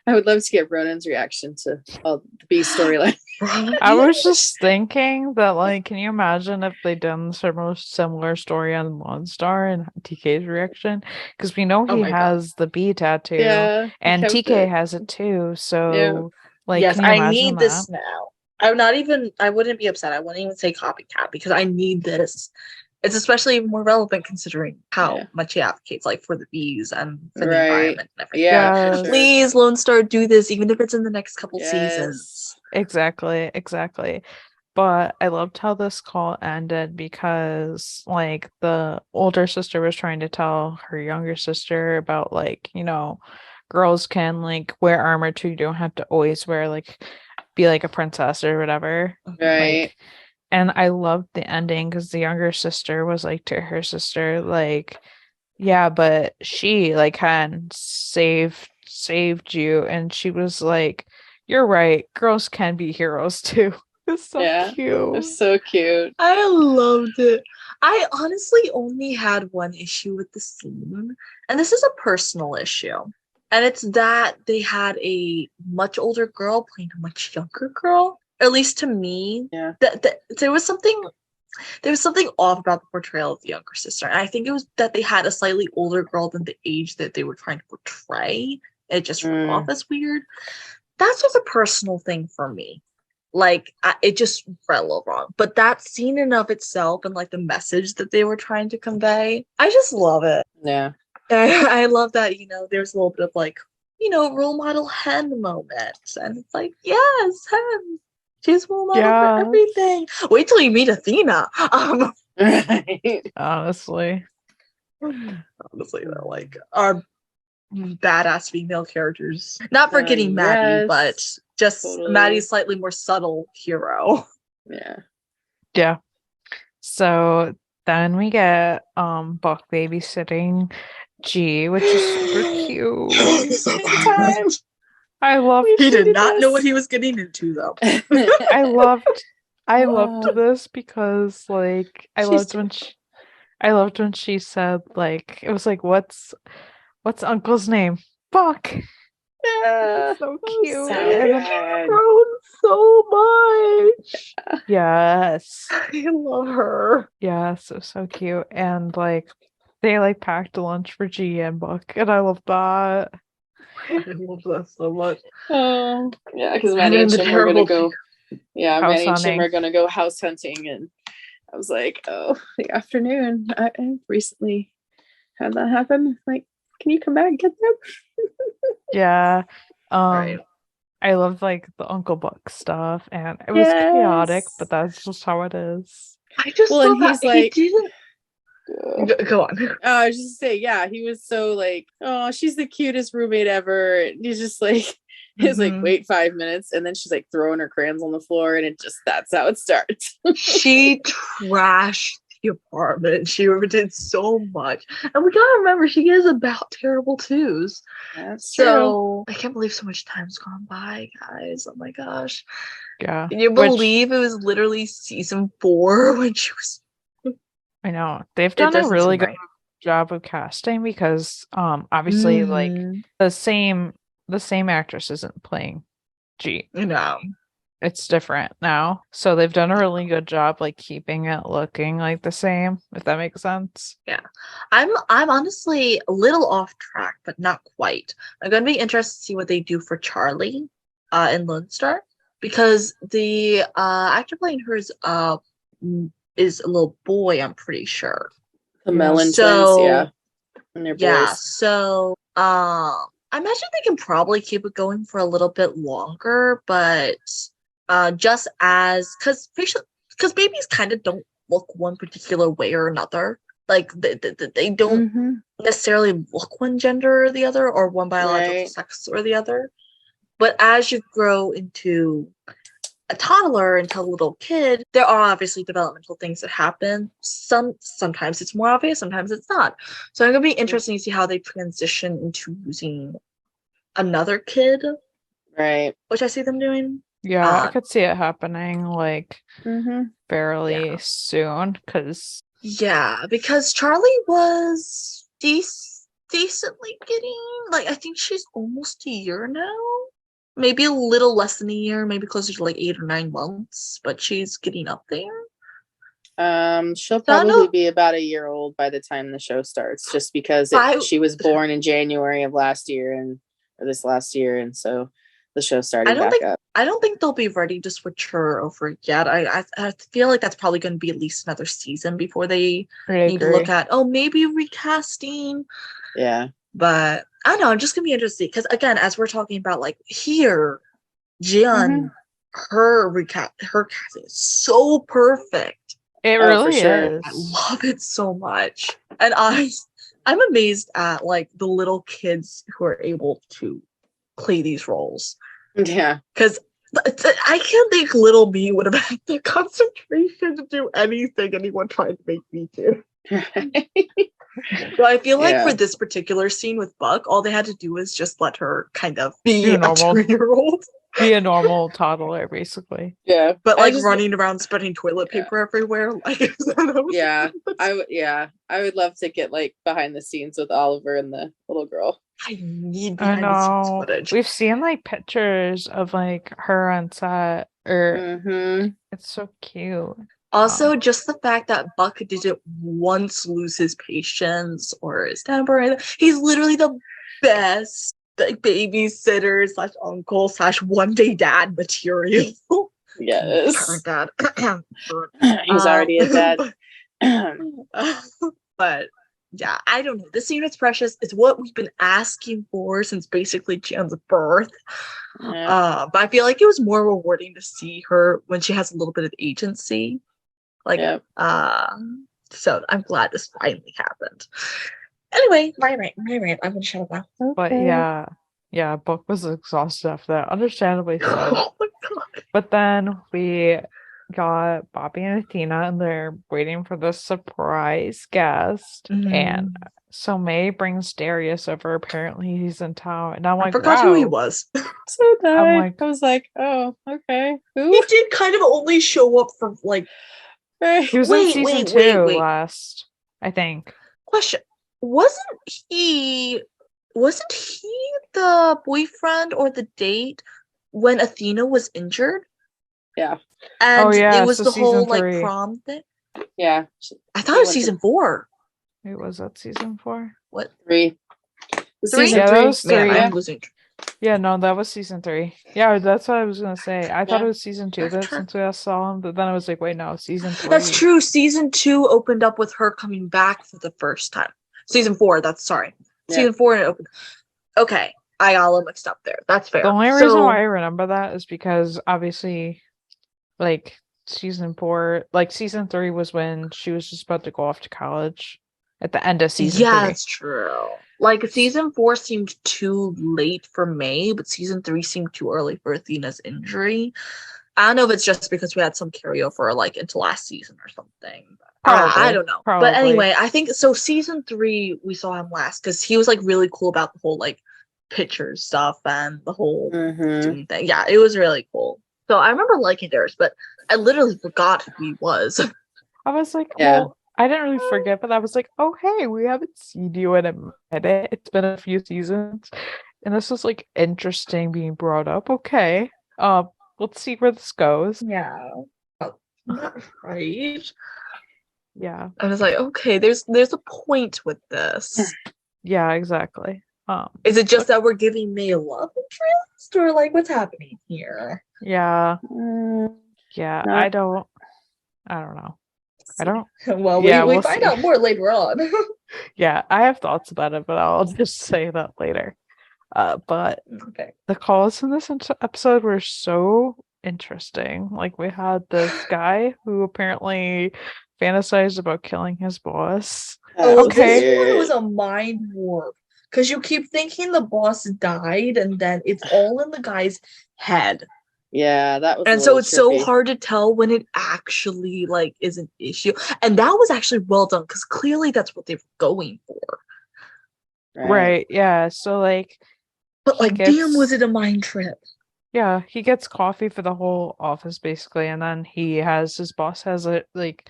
I would love to get Ronan's reaction to all the bee storyline. I was just thinking that, like, can you imagine if they done similar story on Lone Star and TK's reaction? Because we know he has the bee tattoo, and TK has it too. So, like, yes, can you I need that? this now. I wouldn't be upset. I wouldn't even say copycat, because I need this. It's especially more relevant considering how much he advocates, like, for the bees and for the environment and everything. Yeah, for sure. Please, Lone Star, do this, even if it's in the next couple seasons. Exactly. But I loved how this call ended, because like the older sister was trying to tell her younger sister about, like, you know, girls can like wear armor too. You don't have to always wear like be like a princess or whatever. Right. Like, and I loved the ending because the younger sister was like to her sister, like, yeah, but she like had saved you, and she was like, you're right, girls can be heroes too. It's so cute. It's so cute. I loved it. I honestly only had one issue with the scene, and this is a personal issue. And it's that they had a much older girl playing a much younger girl. At least to me, there was something off about the portrayal of the younger sister. And I think it was that they had a slightly older girl than the age that they were trying to portray. It just came off as weird. That's just a personal thing for me. Like, it just read a little wrong. But that scene in of itself, and like the message that they were trying to convey, I just love it. Yeah. I love that, you know, there's a little bit of like, you know, role model hen moment. And it's like, yes, hen. She's role model for everything. Wait till you meet Athena. Honestly, they're like our badass female characters. Not forgetting Maddie, but just Maddie's slightly more subtle hero. Yeah. So then we get Buck babysitting G, which is super cute. I loved. He did not know what he was getting into, though. I loved this because, like, I loved when she said, like, it was like, what's Uncle's name? Buck. Yeah, so cute. And grown so much. Yes, I love her. Yes, it was so cute, and like they like packed a lunch for G and Buck, and I love that. I love that so much. Oh, yeah, because Maddie and Jim were gonna go. Yeah, Maddie and Jim are gonna go house hunting, and I was like, oh, the afternoon. I recently had that happen. Like, can you come back and get them? Yeah. Right. I loved like the Uncle Buck stuff, and it was chaotic, but that's just how it is. I just love that he didn't. Go on. I was just say, yeah, he was so like, oh, she's the cutest roommate ever. And he's just like, he's like, wait 5 minutes, and then she's like throwing her crayons on the floor, and that's how it starts. She trashed the apartment. She did so much. And we gotta remember, she is about terrible twos. That's true. So I can't believe so much time's gone by, guys. Oh my gosh. Yeah. Can you believe it was literally season 4 when she was... I know. They've done a really good job of casting because obviously like the same actress isn't playing G. No. It's different now. So they've done a really good job like keeping it looking like the same, if that makes sense. Yeah. I'm honestly a little off track, but not quite. I'm gonna be interested to see what they do for Charlie in Lone Star. Because the actor playing her is a little boy, I'm pretty sure. The Mellon twins, yeah. And they're boys. So I imagine they can probably keep it going for a little bit longer, but just as because babies kind of don't look one particular way or another. Like they don't necessarily look one gender or the other, or one biological sex or the other. But as you grow into a toddler, into a little kid, there are obviously developmental things that happen. Sometimes it's more obvious, sometimes it's not. So I'm gonna be interested to see how they transition into using another kid. Right. Which I see them doing. Yeah, I could see it happening like fairly soon. Because Charlie was decently getting, like, I think she's almost a year now. Maybe a little less than a year, maybe closer to like 8 or 9 months, but she's getting up there. She'll probably be about a year old by the time the show starts, just because she was born in January of last year this last year, and so the show started up. I don't think they'll be ready to switch her over yet. I feel like that's probably going to be at least another season before they need to look at maybe recasting. Yeah. But I don't know, I'm just gonna be interested because again, as we're talking about like here, Jian, her cast is so perfect. It really is. I love it so much, and I'm amazed at like the little kids who are able to play these roles. Yeah, because I can't think little me would have had the concentration to do anything anyone tried to make me do. But I feel like for this particular scene with Buck, all they had to do was just let her kind of be a normal 2-year-old. Be a normal toddler, basically. Yeah. But like running around spreading toilet paper everywhere. Like I would love to get like behind the scenes with Oliver and the little girl. I need behind the scenes footage. We've seen like pictures of like her on set it's so cute. Also, just the fact that Buck didn't once lose his patience or his temper. He's literally the best like babysitter / uncle / one-day dad material. Yes. Dad. He's already a dad. But yeah, I don't know. The scene is precious. It's what we've been asking for since basically Jian's birth. But I feel like it was more rewarding to see her when she has a little bit of agency. So I'm glad this finally happened. Anyway, my rant. I'm gonna shut up now. But yeah, Book was exhausted after that, understandably so. Oh my god! But then we got Bobby and Athena, and they're waiting for the surprise guest. And so May brings Darius over. Apparently, he's in town, and I'm like, I forgot who he was. So I was like, oh, okay. Who? He did kind of only show up for like. He was in season 2 last, I think. Question: Wasn't he the boyfriend or the date when Athena was injured? Yeah. And it was the whole 3. Like prom thing. Yeah. I thought it was season 4. Wait, was that season 4? What? 3. 3? Yeah, that was 3. Man, I'm losing. Yeah, no, that was season 3. Yeah, that's what I was gonna say. I thought it was season 2 since we all saw him, but then I was like, wait, no, season 3. That's true. Season 2 opened up with her coming back for the first time. Season 4, Season 4 it opened. Okay, I got a little mixed up there. That's fair. The only reason why I remember that is because obviously, like season 4, like season 3 was when she was just about to go off to college at the end of season 3. Yeah, that's true. Like season 4 seemed too late for May, but season 3 seemed too early for Athena's injury. I don't know if it's just because we had some carryover like into last season or something. I don't know. Probably. But anyway, I think so. Season 3, we saw him last because he was like really cool about the whole like pictures stuff and the whole doing thing. Yeah, it was really cool. So I remember liking Darius, but I literally forgot who he was. I was like, well, I didn't really forget, but I was like, oh hey, we haven't seen you in a minute. It's been a few seasons, and this was like interesting being brought up. Okay, let's see where this goes. Yeah, not right. Yeah, I was like, okay, there's a point with this. Yeah, exactly. Is it just that we're giving May a love interest, or like what's happening here? Yeah, yeah. No. I don't know. I don't. Well, Yeah, we we'll find see. out more later on. Yeah, I have thoughts about it, but I'll just say that later. But Okay. the calls in this episode were so interesting. Like we had this guy who apparently fantasized about killing his boss. Oh, Okay. this one was a mind warp because you keep thinking the boss died, and then it's all in the guy's head. Yeah, that was. And so it's so hard to tell when it actually like is an issue. And that was actually well done because clearly that's what they were going for. Right. Yeah. So like. But like, damn, was it a mind trip? Yeah, he gets coffee for the whole office basically, and then his boss has like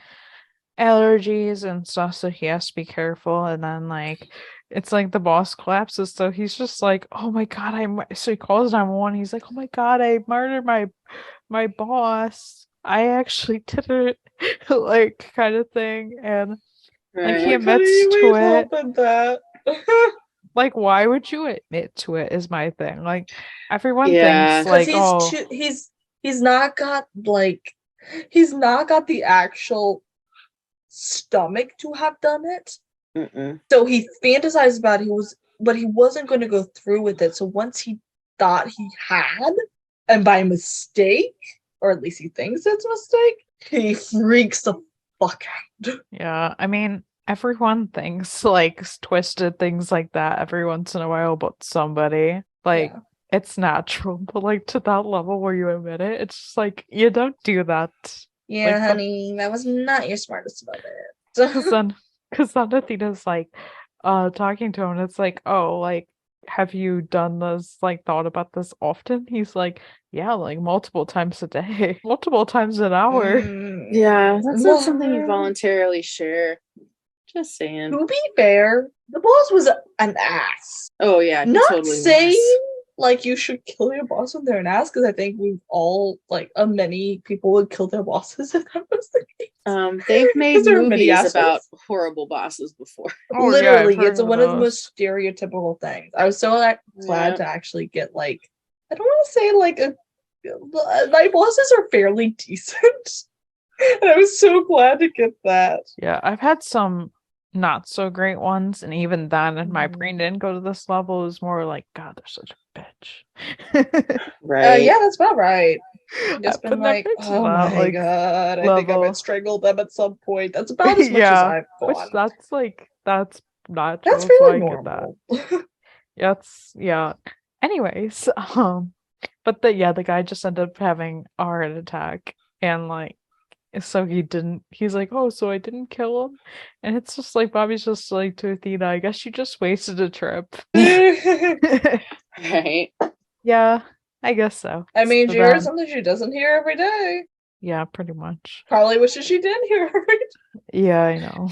allergies and stuff, so he has to be careful. And then like it's like the boss collapses, so he's just like, oh my god, so he calls 911. He's like, oh my god, I murdered my boss. I actually did it, like kind of thing. And like he admits to it. Like, why would you admit to it is my thing. Like, everyone thinks like, he's not got the actual stomach to have done it. So he fantasized about but he wasn't going to go through with it. So once he thought he had, and by mistake, or at least he thinks it's a mistake, he freaks the fuck out. Yeah, I mean, everyone thinks like twisted things like that every once in a while about somebody. Like it's natural, but like to that level where you admit it, it's just like you don't do that. Yeah, like, honey, that was not your smartest moment. Because then Athena's like talking to him, and it's like, oh, like have you done this, like thought about this often? He's like, yeah, like multiple times a day, multiple times an hour. Yeah, that's not something you voluntarily share. Just saying. To be fair, the boss was an ass. Oh yeah, not totally saying was. Like you should kill your boss when they're an ass, because I think we've all like many people would kill their bosses if that was the case. They've made movies about horrible bosses before. Oh, literally, yeah, it's one of the most stereotypical things. I was so glad to actually get like, I don't want to say like my bosses are fairly decent. And I was so glad to get that. Yeah, I've had some not so great ones, and even then, and my brain didn't go to this level. It was more like, God, they're such a bitch. Right? Yeah, that's about right. Just been like, oh my god, I think I might strangle them at some point. That's about as much as I've gone. Which that's not. That's really normal. Yeah. Anyways, but the guy just ended up having a heart attack, and like. So he's like, oh, so I didn't kill him? And it's just like, Bobby's just like to Athena, I guess you just wasted a trip. Right. Yeah, I guess so. I mean, she hears something she doesn't hear every day. Yeah, pretty much. Probably wishes she did hear every day. Yeah, I know.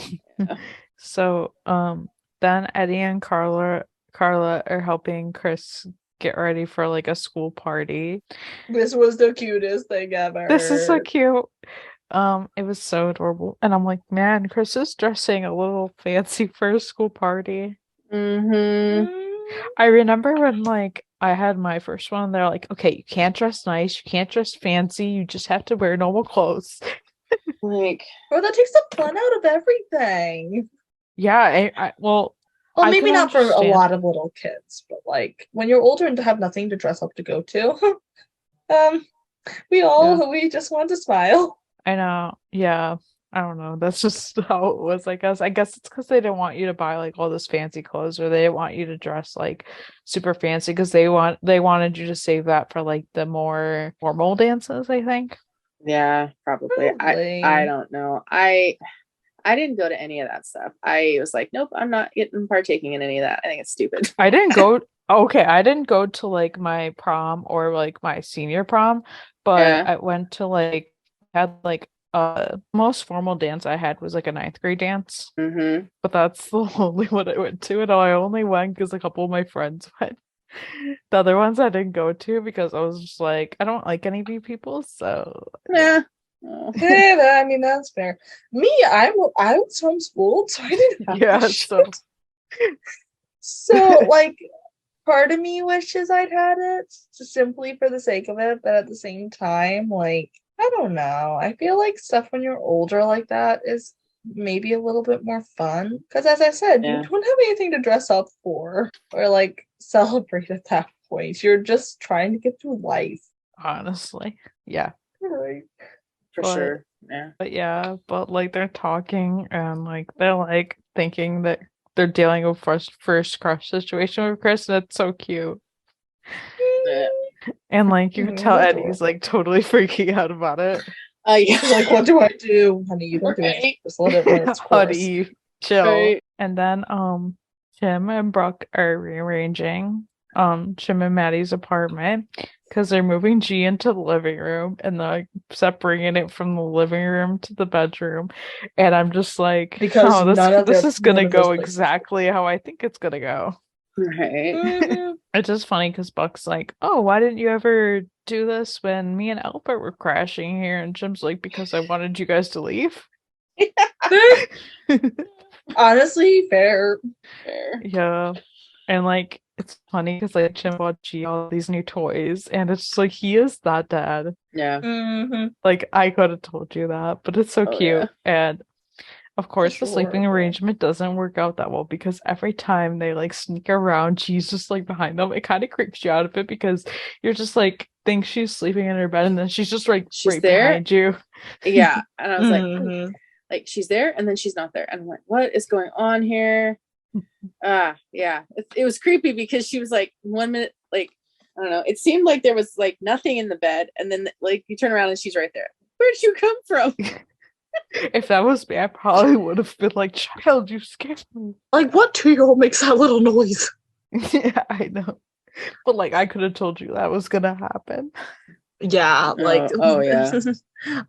So, then Eddie and Carla are helping Chris get ready for like a school party. This was the cutest thing ever. This is so cute. It was so adorable, and I'm like, man, Chris is dressing a little fancy for a school party. I remember when like I had my first one, they're like, okay, you can't dress nice, you can't dress fancy, you just have to wear normal clothes. Like, well, that takes the fun out of everything. Yeah, well, maybe not for a lot of little kids, but like when you're older and have nothing to dress up to go to, we just want to smile. I know. Yeah. I don't know. That's just how it was, I guess. I guess it's because they didn't want you to buy like all this fancy clothes, or they didn't want you to dress like super fancy, because they wanted you to save that for like the more formal dances, I think. Yeah, probably. I don't know. I I didn't go to any of that stuff. I was like, nope, I'm not partaking in any of that. I think it's stupid. I didn't go. Okay, I didn't go to like my prom or like my senior prom, but I went to like had like most formal dance I had was like a ninth grade dance. Mm-hmm. But that's the only one I went to, and I only went because a couple of my friends went. The other ones I didn't go to because I was just like, I don't like any of you people, so yeah. Yeah, I mean that's fair. Me, I was homeschooled, so I didn't have yeah. So like, part of me wishes I'd had it just simply for the sake of it, but at the same time, like, I don't know. I feel like stuff when you're older like that is maybe a little bit more fun because, as I said, you don't have anything to dress up for or like celebrate at that point. You're just trying to get through life. Honestly, yeah. Right. For sure. Yeah. But like they're talking and like they're like thinking that they're dealing with first crush situation with Chris, and it's so cute. Yeah. And like you can tell Eddie's like totally freaking out about it. Yeah. Like, what do I do? Honey, you don't do it. Just let it run its course. Honey, chill. Right. And then Jim and Brooke are rearranging Jim and Maddie's apartment because they're moving G into the living room and they're like separating it from the living room to the bedroom. And I'm just like, because this is gonna go exactly how I think it's gonna go. Right. Mm-hmm. It's just funny because Buck's like, oh, why didn't you ever do this when me and Albert were crashing here? And Jim's like, because I wanted you guys to leave. Honestly, fair. Yeah. And like it's funny because like Jim bought G all these new toys and it's just like he is that dad. Yeah. Mm-hmm. Like I could have told you that, but it's so cute. Yeah. And of course the sleeping arrangement doesn't work out that well because every time they like sneak around, G's just like behind them. It kind of creeps you out a bit because you're just like think she's sleeping in her bed and then she's just like right there behind you. Yeah. And I was like she's there and then she's not there. And I'm like, what is going on here? Yeah. It was creepy because she was like 1 minute, like, I don't know. It seemed like there was like nothing in the bed. And then like you turn around and she's right there. Where'd you come from? If that was me, I probably would have been like, child, you scared me. Like, what 2-year-old makes that little noise? Yeah, I know. But like I could have told you that was gonna happen. Yeah, like yeah.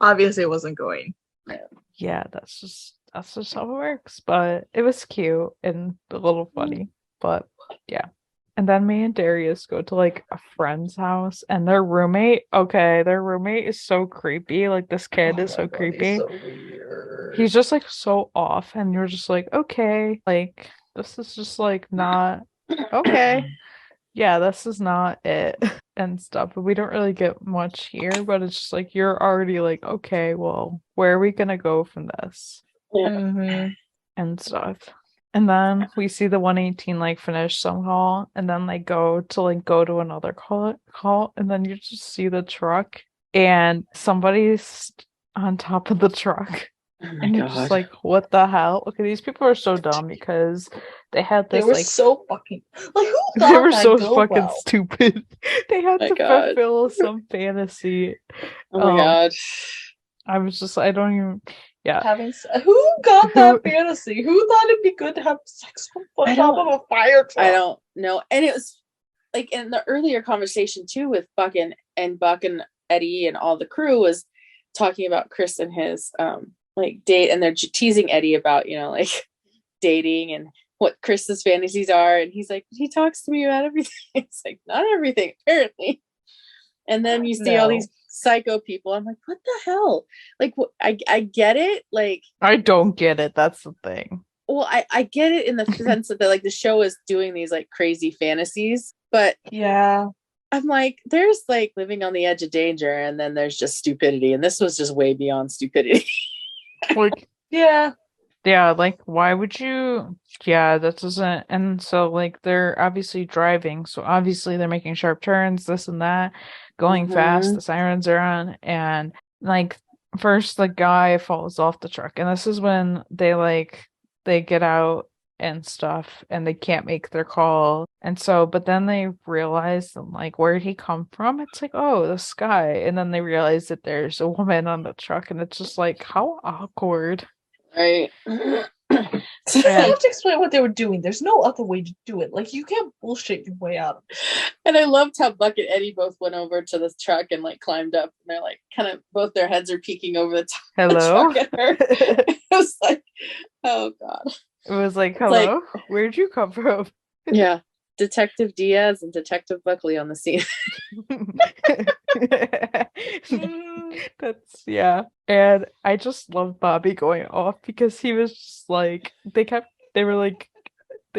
Obviously it wasn't going. Yeah, that's just how it works. But it was cute and a little funny. But yeah. And then me and Darius go to like a friend's house and their roommate is so creepy. Like this kid is so creepy. He's so weird. He's just like so off and you're just like, okay, like this is just like not okay. Yeah, this is not it and stuff. But we don't really get much here, but it's just like you're already like, okay, well, where are we gonna go from this? Mm-hmm. And stuff. And then we see the 118 like finish somehow, and then they go to another call, and then you just see the truck and somebody's on top of the truck. And you're just like, what the hell? Okay, these people are so dumb because they had this. They were like so fucking like who thought they were so fucking well? stupid. They had to fulfill some fantasy. Oh my god! I was just, I don't even. Yeah. Who got that fantasy? Who thought it'd be good to have sex on top of a fire truck? I don't know. And it was like in the earlier conversation too with Buck and Buck and Eddie and all the crew was talking about Chris and his like date, and they're teasing Eddie about, you know, like dating and what Chris's fantasies are, and he's like, he talks to me about everything. It's like, not everything apparently. And then you see all these psycho people. I'm like, what the hell? Like, I get it. Like, I don't get it. That's the thing. Well, I get it in the sense that like the show is doing these like crazy fantasies, but yeah, I'm like, there's like living on the edge of danger, and then there's just stupidity, and this was just way beyond stupidity. Like, yeah, like why would you? Yeah, that doesn't. And so like they're obviously driving, so obviously they're making sharp turns, this and that, going fast. The sirens are on, and like first the guy falls off the truck, and this is when they get out and stuff, and they can't make their call. And so, but then they realize that, like, where'd he come from? It's like, oh, the sky. And then they realize that there's a woman on the truck, and it's just like, how awkward. Right. You have to explain what they were doing. There's no other way to do it. Like, you can't bullshit your way out of it. And I loved how Buck and Eddie both went over to the truck and like climbed up, and they're like kind of both their heads are peeking over the top Hello? of the truck at her. It was like, oh God. It was like, It's hello? Where'd you come from? Yeah. Detective Diaz and Detective Buckley on the scene. That's yeah. And I just love Bobby going off because he was just like they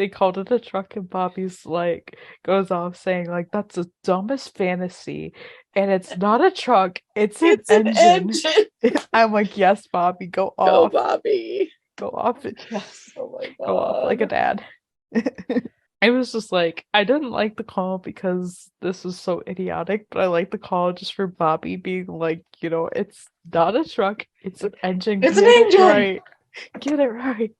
called it a truck and Bobby's like goes off saying like that's the dumbest fantasy and it's not a truck, it's an engine. I'm like, yes, Bobby, go off. Go Bobby. Go off. Yes. Oh my God. Go off like a dad. I was just like, I didn't like the call because this is so idiotic, but I like the call just for Bobby being like, it's not a truck, it's an engine. It's an engine. Right. Get it right.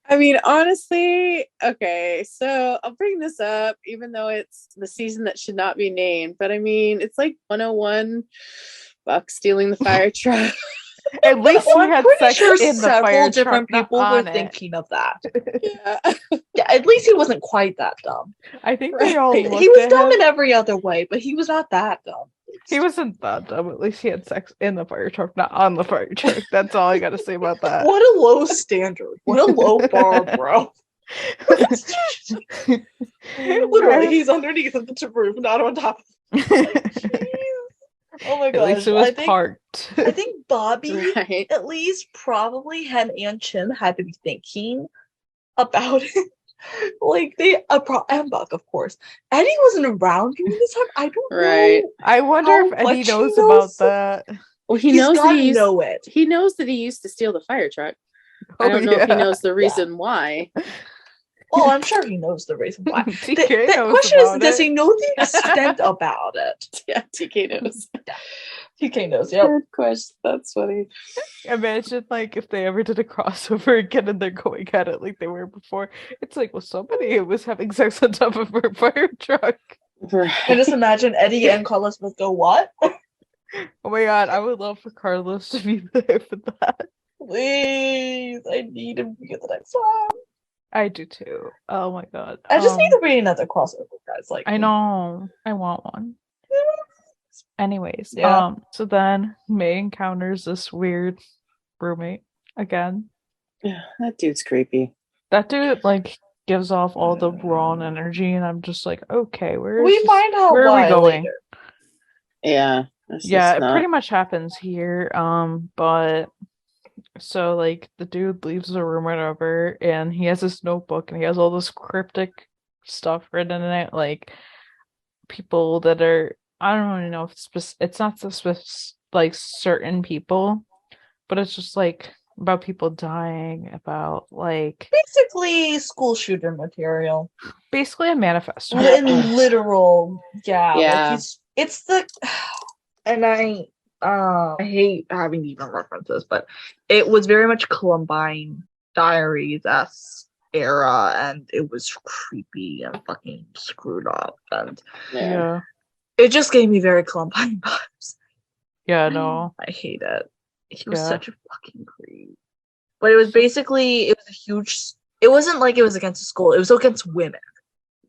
I mean, honestly, okay, so I'll bring this up, even though it's the season that should not be named, but I mean, it's like 101 Buck stealing the fire truck. At least he had sex in the fire several different truck, people were thinking of that. Yeah. Yeah, at least he wasn't quite that dumb. I think they all He looked was at dumb him. in every other way, but he was not that dumb. He wasn't that dumb. At least he had sex in the fire truck, not on the fire truck. That's all I gotta say about that. What a low standard. What a low bar, bro. Literally, he's underneath the roof, not on top of it. Oh my gosh. At least it was parked. I think Bobby, Right. at least, probably him and Chim had to be thinking about it. Like, and Buck, of course. Eddie wasn't around during this time. I don't Right. know. I wonder how if Eddie much he knows knows. about that. Well, he He's knows that gotta he used, know it. he knows that he used to steal the fire truck. I don't know if he knows the reason why. Well, I'm sure he knows the reason why. TK The knows question is, about does it. he know the extent about it? Yeah, TK knows. TK knows, yep. Good question. That's funny. Imagine like if they ever did a crossover again and they're going at it like they were before. It's like, well, somebody was having sex on top of her fire truck. Right. I just imagine Eddie and Carlos would go, what? Oh my god, I would love for Carlos to be there for that. Please, I need him to get the next one. I do too. Oh my god. I just need to read another crossover, guys. Like, I know. I want one. Anyways, Yeah. so then May encounters this weird roommate again. Yeah, that dude's creepy. That dude like gives off all the raw energy, and I'm just like, okay, where find out where are we why going? later. Yeah. Yeah, it pretty much happens here. But so like the dude leaves the room or whatever, and he has this notebook and he has all this cryptic stuff written in it, like people that are, I don't even know if it's not like certain people, but it's just like about people dying, about like Basically, school shooter material. basically a manifesto. In literal, yeah. Yeah. Like it's the, and I hate having to even reference this, but it was very much Columbine Diaries-esque era, and it was creepy and fucking screwed up, and Yeah. it just gave me very Columbine vibes. Yeah, no. I hate it. He was Yeah. such a fucking creep. But it was basically, it was a huge, it wasn't like it was against the school, it was against women.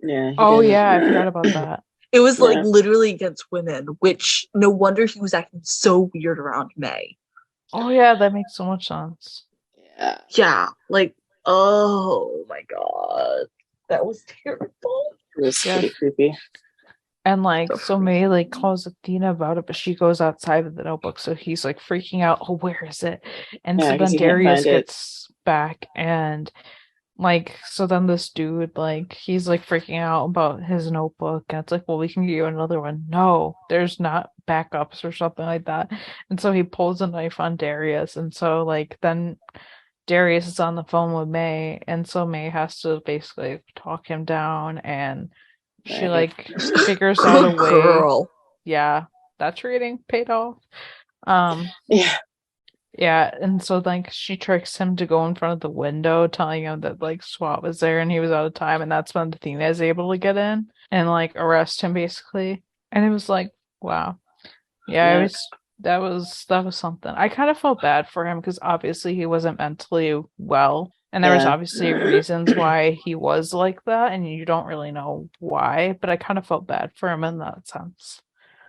Yeah. Oh yeah, I forgot about that. It was like Yeah. literally against women, which no wonder he was acting so weird around May. Oh yeah, that makes so much sense. Yeah. Yeah, like, oh my god. That was terrible. It was Yeah. pretty creepy. And like, So so May like calls Athena about it, but she goes outside of the notebook, so he's like freaking out. Oh, where is it? And Yeah, so 'cause then he can't Darius find it. gets back, and like, so then this dude like he's like freaking out about his notebook, and it's like, well, we can get you another one. No, there's not backups or something like that. And so he pulls a knife on Darius, and so like then Darius is on the phone with May, and so May has to basically talk him down, and she Right. like figures out a Good way. girl. Yeah, that trading paid off. Yeah. Yeah, and so like she tricks him to go in front of the window, telling him that like SWAT was there and he was out of time, and that's when Athena is able to get in and like arrest him basically. And it was like, wow. Yeah, Yeah. it was That was something. I kind of felt bad for him because obviously he wasn't mentally well. And there was Yeah. obviously reasons why he was like that, and you don't really know why, but I kind of felt bad for him in that sense.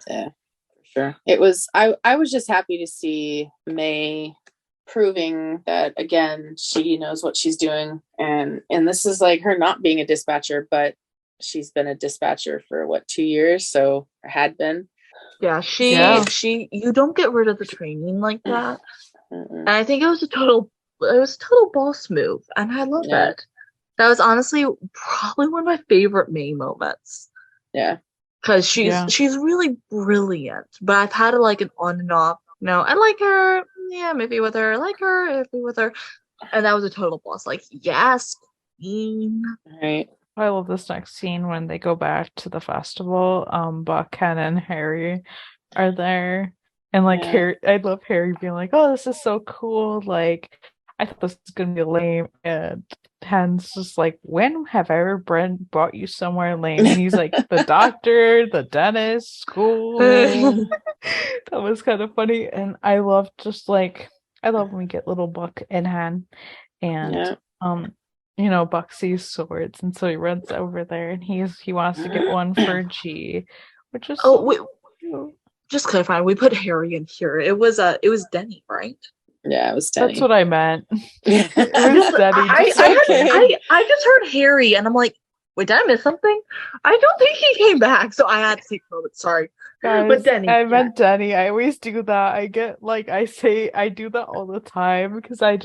Yeah, for sure. It was I was just happy to see May proving that again she knows what she's doing, and this is like her not being a dispatcher, but she's been a dispatcher for what, 2 years, so or had been. Yeah, Yeah. she you don't get rid of the training like that. Mm-mm. And I think it was a total boss move, and I love Yeah. it. That was honestly probably one of my favorite May moments. Yeah. Because she's really brilliant, but I've had like an on and off. No, I like her. Yeah, maybe with her. I like her. Maybe with her. And that was a total boss. Like, yes, queen. Right. I love this next scene when they go back to the festival. Buck, Ken, and Harry are there. And like Harry, I love Harry being like, "Oh, this is so cool." Like, I thought this was gonna be lame. And Ken's just like, "When have I ever brought you somewhere lame?" And he's like, "The doctor, the dentist, school." That was kind of funny. And I love when we get little Buck in hand and Buck sees swords, and so he runs over there, and he wants to get one for G, which is just clarifying. We put Harry in here. It was Denny, right? Yeah, it was Denny. That's what I meant. It was Denny. I just heard Harry, and I'm like, wait, did I miss something? I don't think he came back, so I had to take a moment. Sorry. Guys, but Denny. I meant Denny. I always do that. I get I do that all the time because I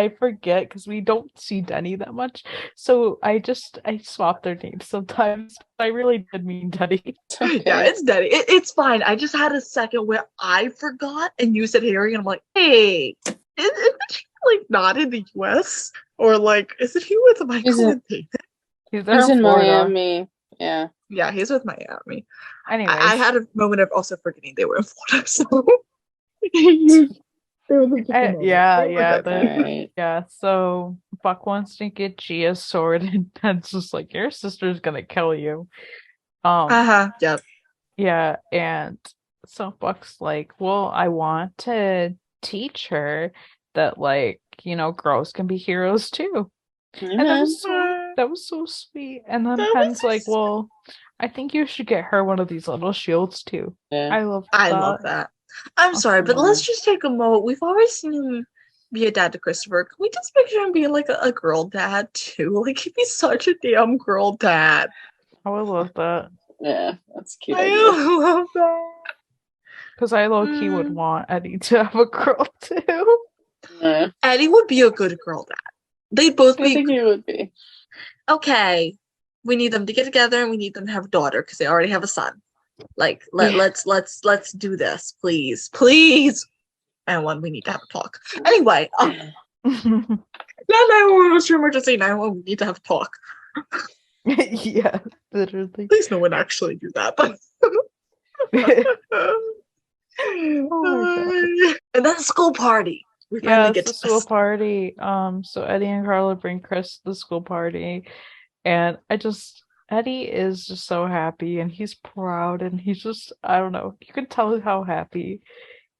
forget because we don't see Denny that much. So I swap their names sometimes. I really did mean Denny. Okay. Yeah, it's Denny. It's fine. I just had a second where I forgot and you said Harry, and I'm like, hey, isn't he like not in the US? Or like, isn't he with Michael and David? He's in Florida. Miami. Yeah. Yeah, he's with Miami. Anyways. I had a moment of also forgetting they were in Florida. So So Buck wants to get Gia's sword, and Ted's just like, your sister's gonna kill you. Yep. Yeah, and so Buck's like, well, I want to teach her that, like, girls can be heroes too. And that was so sweet. And then Pen's like, well, I think you should get her one of these little shields too. Yeah. I love that. I'm sorry, but let's just take a moment. We've always seen him be a dad to Christopher. Can we just picture him being like a girl dad too? Like, he'd be such a damn girl dad. I would love that. Yeah, that's cute. I love that. Because I low-key would want Eddie to have a girl too. Yeah. Eddie would be a good girl dad. They'd both be. I think he would be. Okay, we need them to get together, and we need them to have a daughter because they already have a son. Like, let's do this, please. And one, we need to have a talk. Anyway, 911 was your emergency. 911, we need to have a talk. Yeah, literally. Please, no one actually do that. But and then the school party. We finally get to the school party. So Eddie and Carla bring Chris to the school party, and Eddie is just so happy, and he's proud, and he's just, I don't know, you can tell how happy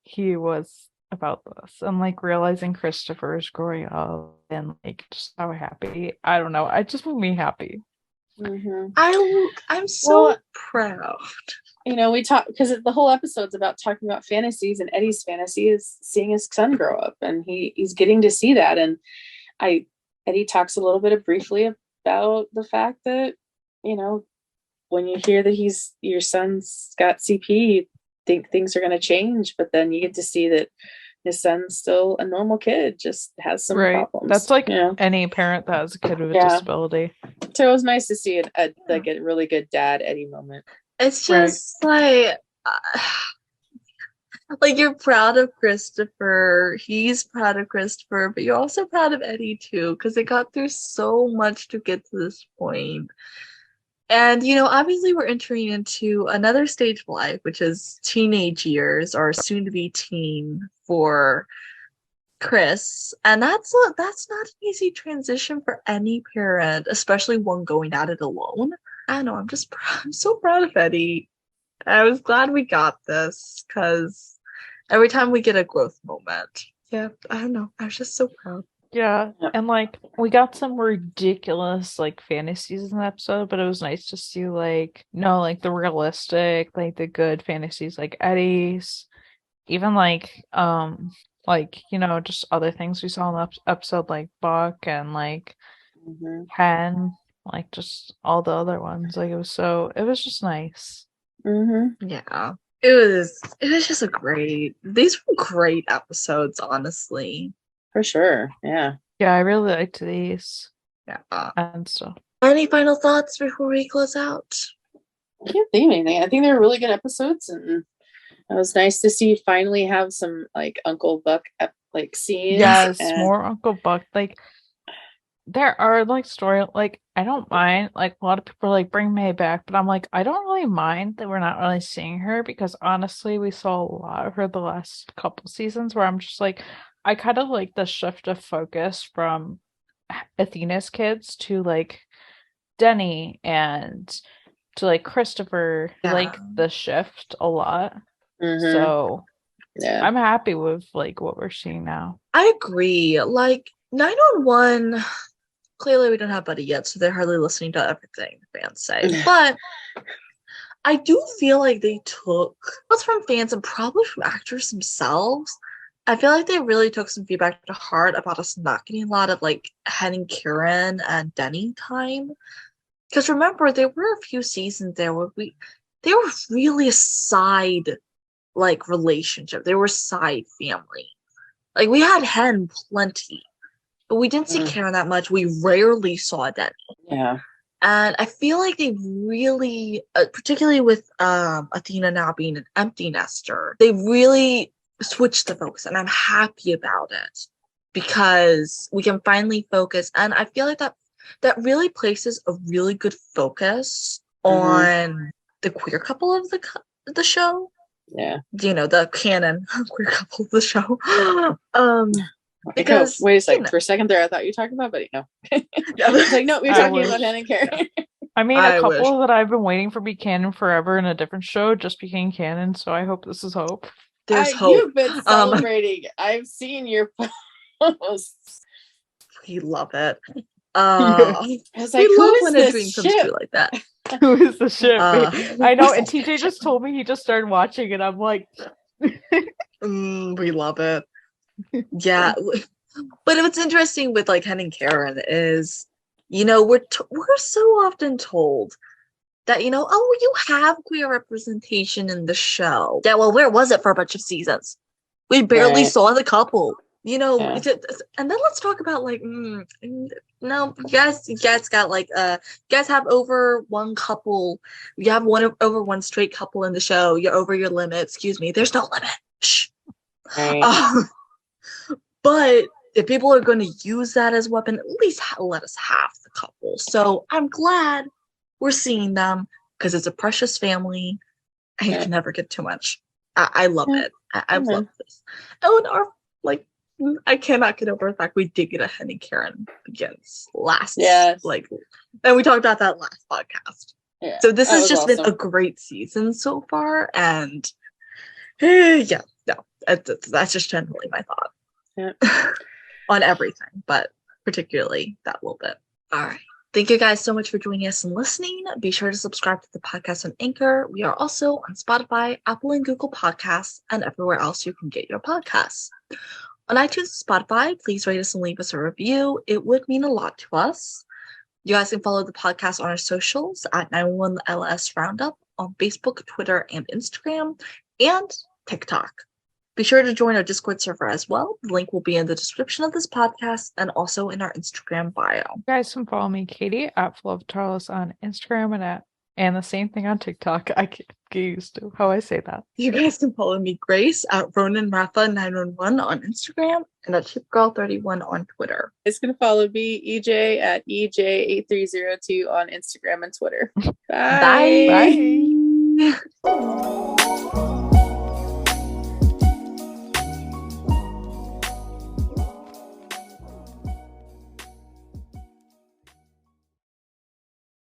he was about this, and like realizing Christopher is growing up, and like just how happy. I don't know, it just made me happy. Mm-hmm. I'm so proud. We talk because the whole episode's about talking about fantasies, and Eddie's fantasy is seeing his son grow up, and he's getting to see that. And Eddie talks a little bit briefly about the fact that, when you hear that your son's got CP, you think things are going to change, but then you get to see that his son's still a normal kid, just has some problems. That's like any parent that has a kid with a disability. So it was nice to see a really good dad Eddie moment. It's just like you're proud of Christopher. He's proud of Christopher, but you're also proud of Eddie too, because they got through so much to get to this point. And, obviously we're entering into another stage of life, which is teenage years, or soon to be teen for Chris. And that's not an easy transition for any parent, especially one going at it alone. I don't know, I'm so proud of Eddie. I was glad we got this, because Every time we get a growth moment. Yeah, I don't know. I was just so proud. Yeah, and like we got some ridiculous like fantasies in the episode, but it was nice to see like the realistic, like the good fantasies like Eddie's, even like just other things we saw in the episode like Buck and like Hen, like just all the other ones. Like it was just nice. Yeah. It was just these were great episodes, honestly. For sure. Yeah. Yeah, I really liked these. Yeah. And so. Any final thoughts before we close out? I can't think of anything. I think they were really good episodes, and it was nice to see finally have some like Uncle Buck like scenes. Yes, more Uncle Buck. Like there are like story like I don't mind, like a lot of people are like bring May back, but I'm like I don't really mind that we're not really seeing her, because honestly we saw a lot of her the last couple seasons where I'm just like I kind of like the shift of focus from Athena's kids to like Denny and to like Christopher. Like the shift a lot. So yeah, I'm happy with like what we're seeing now. I agree. Like 911, clearly we don't have Buddy yet, so they're hardly listening to everything fans say. But I do feel like they took what's from fans and probably from actors themselves. I feel like they really took some feedback to heart about us not getting a lot of like Hen and Karen and Denny time. Because remember, there were a few seasons there where they were really a side like relationship. They were side family. Like we had Hen plenty, but we didn't see Karen that much. We rarely saw Denny. Yeah. And I feel like they really, particularly with Athena now being an empty nester, they really switched the focus, and I'm happy about it because we can finally focus. And I feel like that really places a really good focus on the queer couple of the show. Yeah, the canon queer couple of the show. Because wait a second, for a second there, I thought you were talking about, but no. I was like, no, we're talking about Hen and Karen. I mean, a couple that I've been waiting for be canon forever in a different show just became canon, so I hope this is hope. There's hope. You've been celebrating. I've seen your posts. We love it. I was like, we love when a dream comes true like that. Who is the ship? I know, and TJ just told me he just started watching, and I'm like, we love it. Yeah, but what's interesting with like Hen and Karen is, we're so often told that you have queer representation in the show. Yeah, well, where was it for a bunch of seasons? We barely saw the couple. And then let's talk about like no, you guys got like you guys have over one couple. You have over one straight couple in the show. You're over your limit. Excuse me. There's no limit. Shh. Right. But if people are going to use that as a weapon, at least let us have the couple. So I'm glad we're seeing them because it's a precious family and you can never get too much. I love it. I've loved this. Oh, and I cannot get over the fact we did get a Hen and Karen begins last. And we talked about that last podcast. Yeah, so this has just been a great season so far. And that's just generally my thought. Yeah. On everything, but particularly that little bit. All right. Thank you guys so much for joining us and listening. Be sure to subscribe to the podcast on Anchor. We are also on Spotify, Apple and Google Podcasts, and everywhere else you can get your podcasts. On iTunes and Spotify, please rate us and leave us a review. It would mean a lot to us. You guys can follow the podcast on our socials at 911LS Roundup on Facebook, Twitter, and Instagram, and TikTok. Be sure to join our Discord server as well. The link will be in the description of this podcast and also in our Instagram bio. You guys can follow me, Katie, at FloveCharles on Instagram and the same thing on TikTok. I get used to how I say that. You guys can follow me, Grace, at RonanRafa911 on Instagram and at ChipGirl31 on Twitter. It's going to follow me, EJ, at EJ8302 on Instagram and Twitter. Bye. Bye.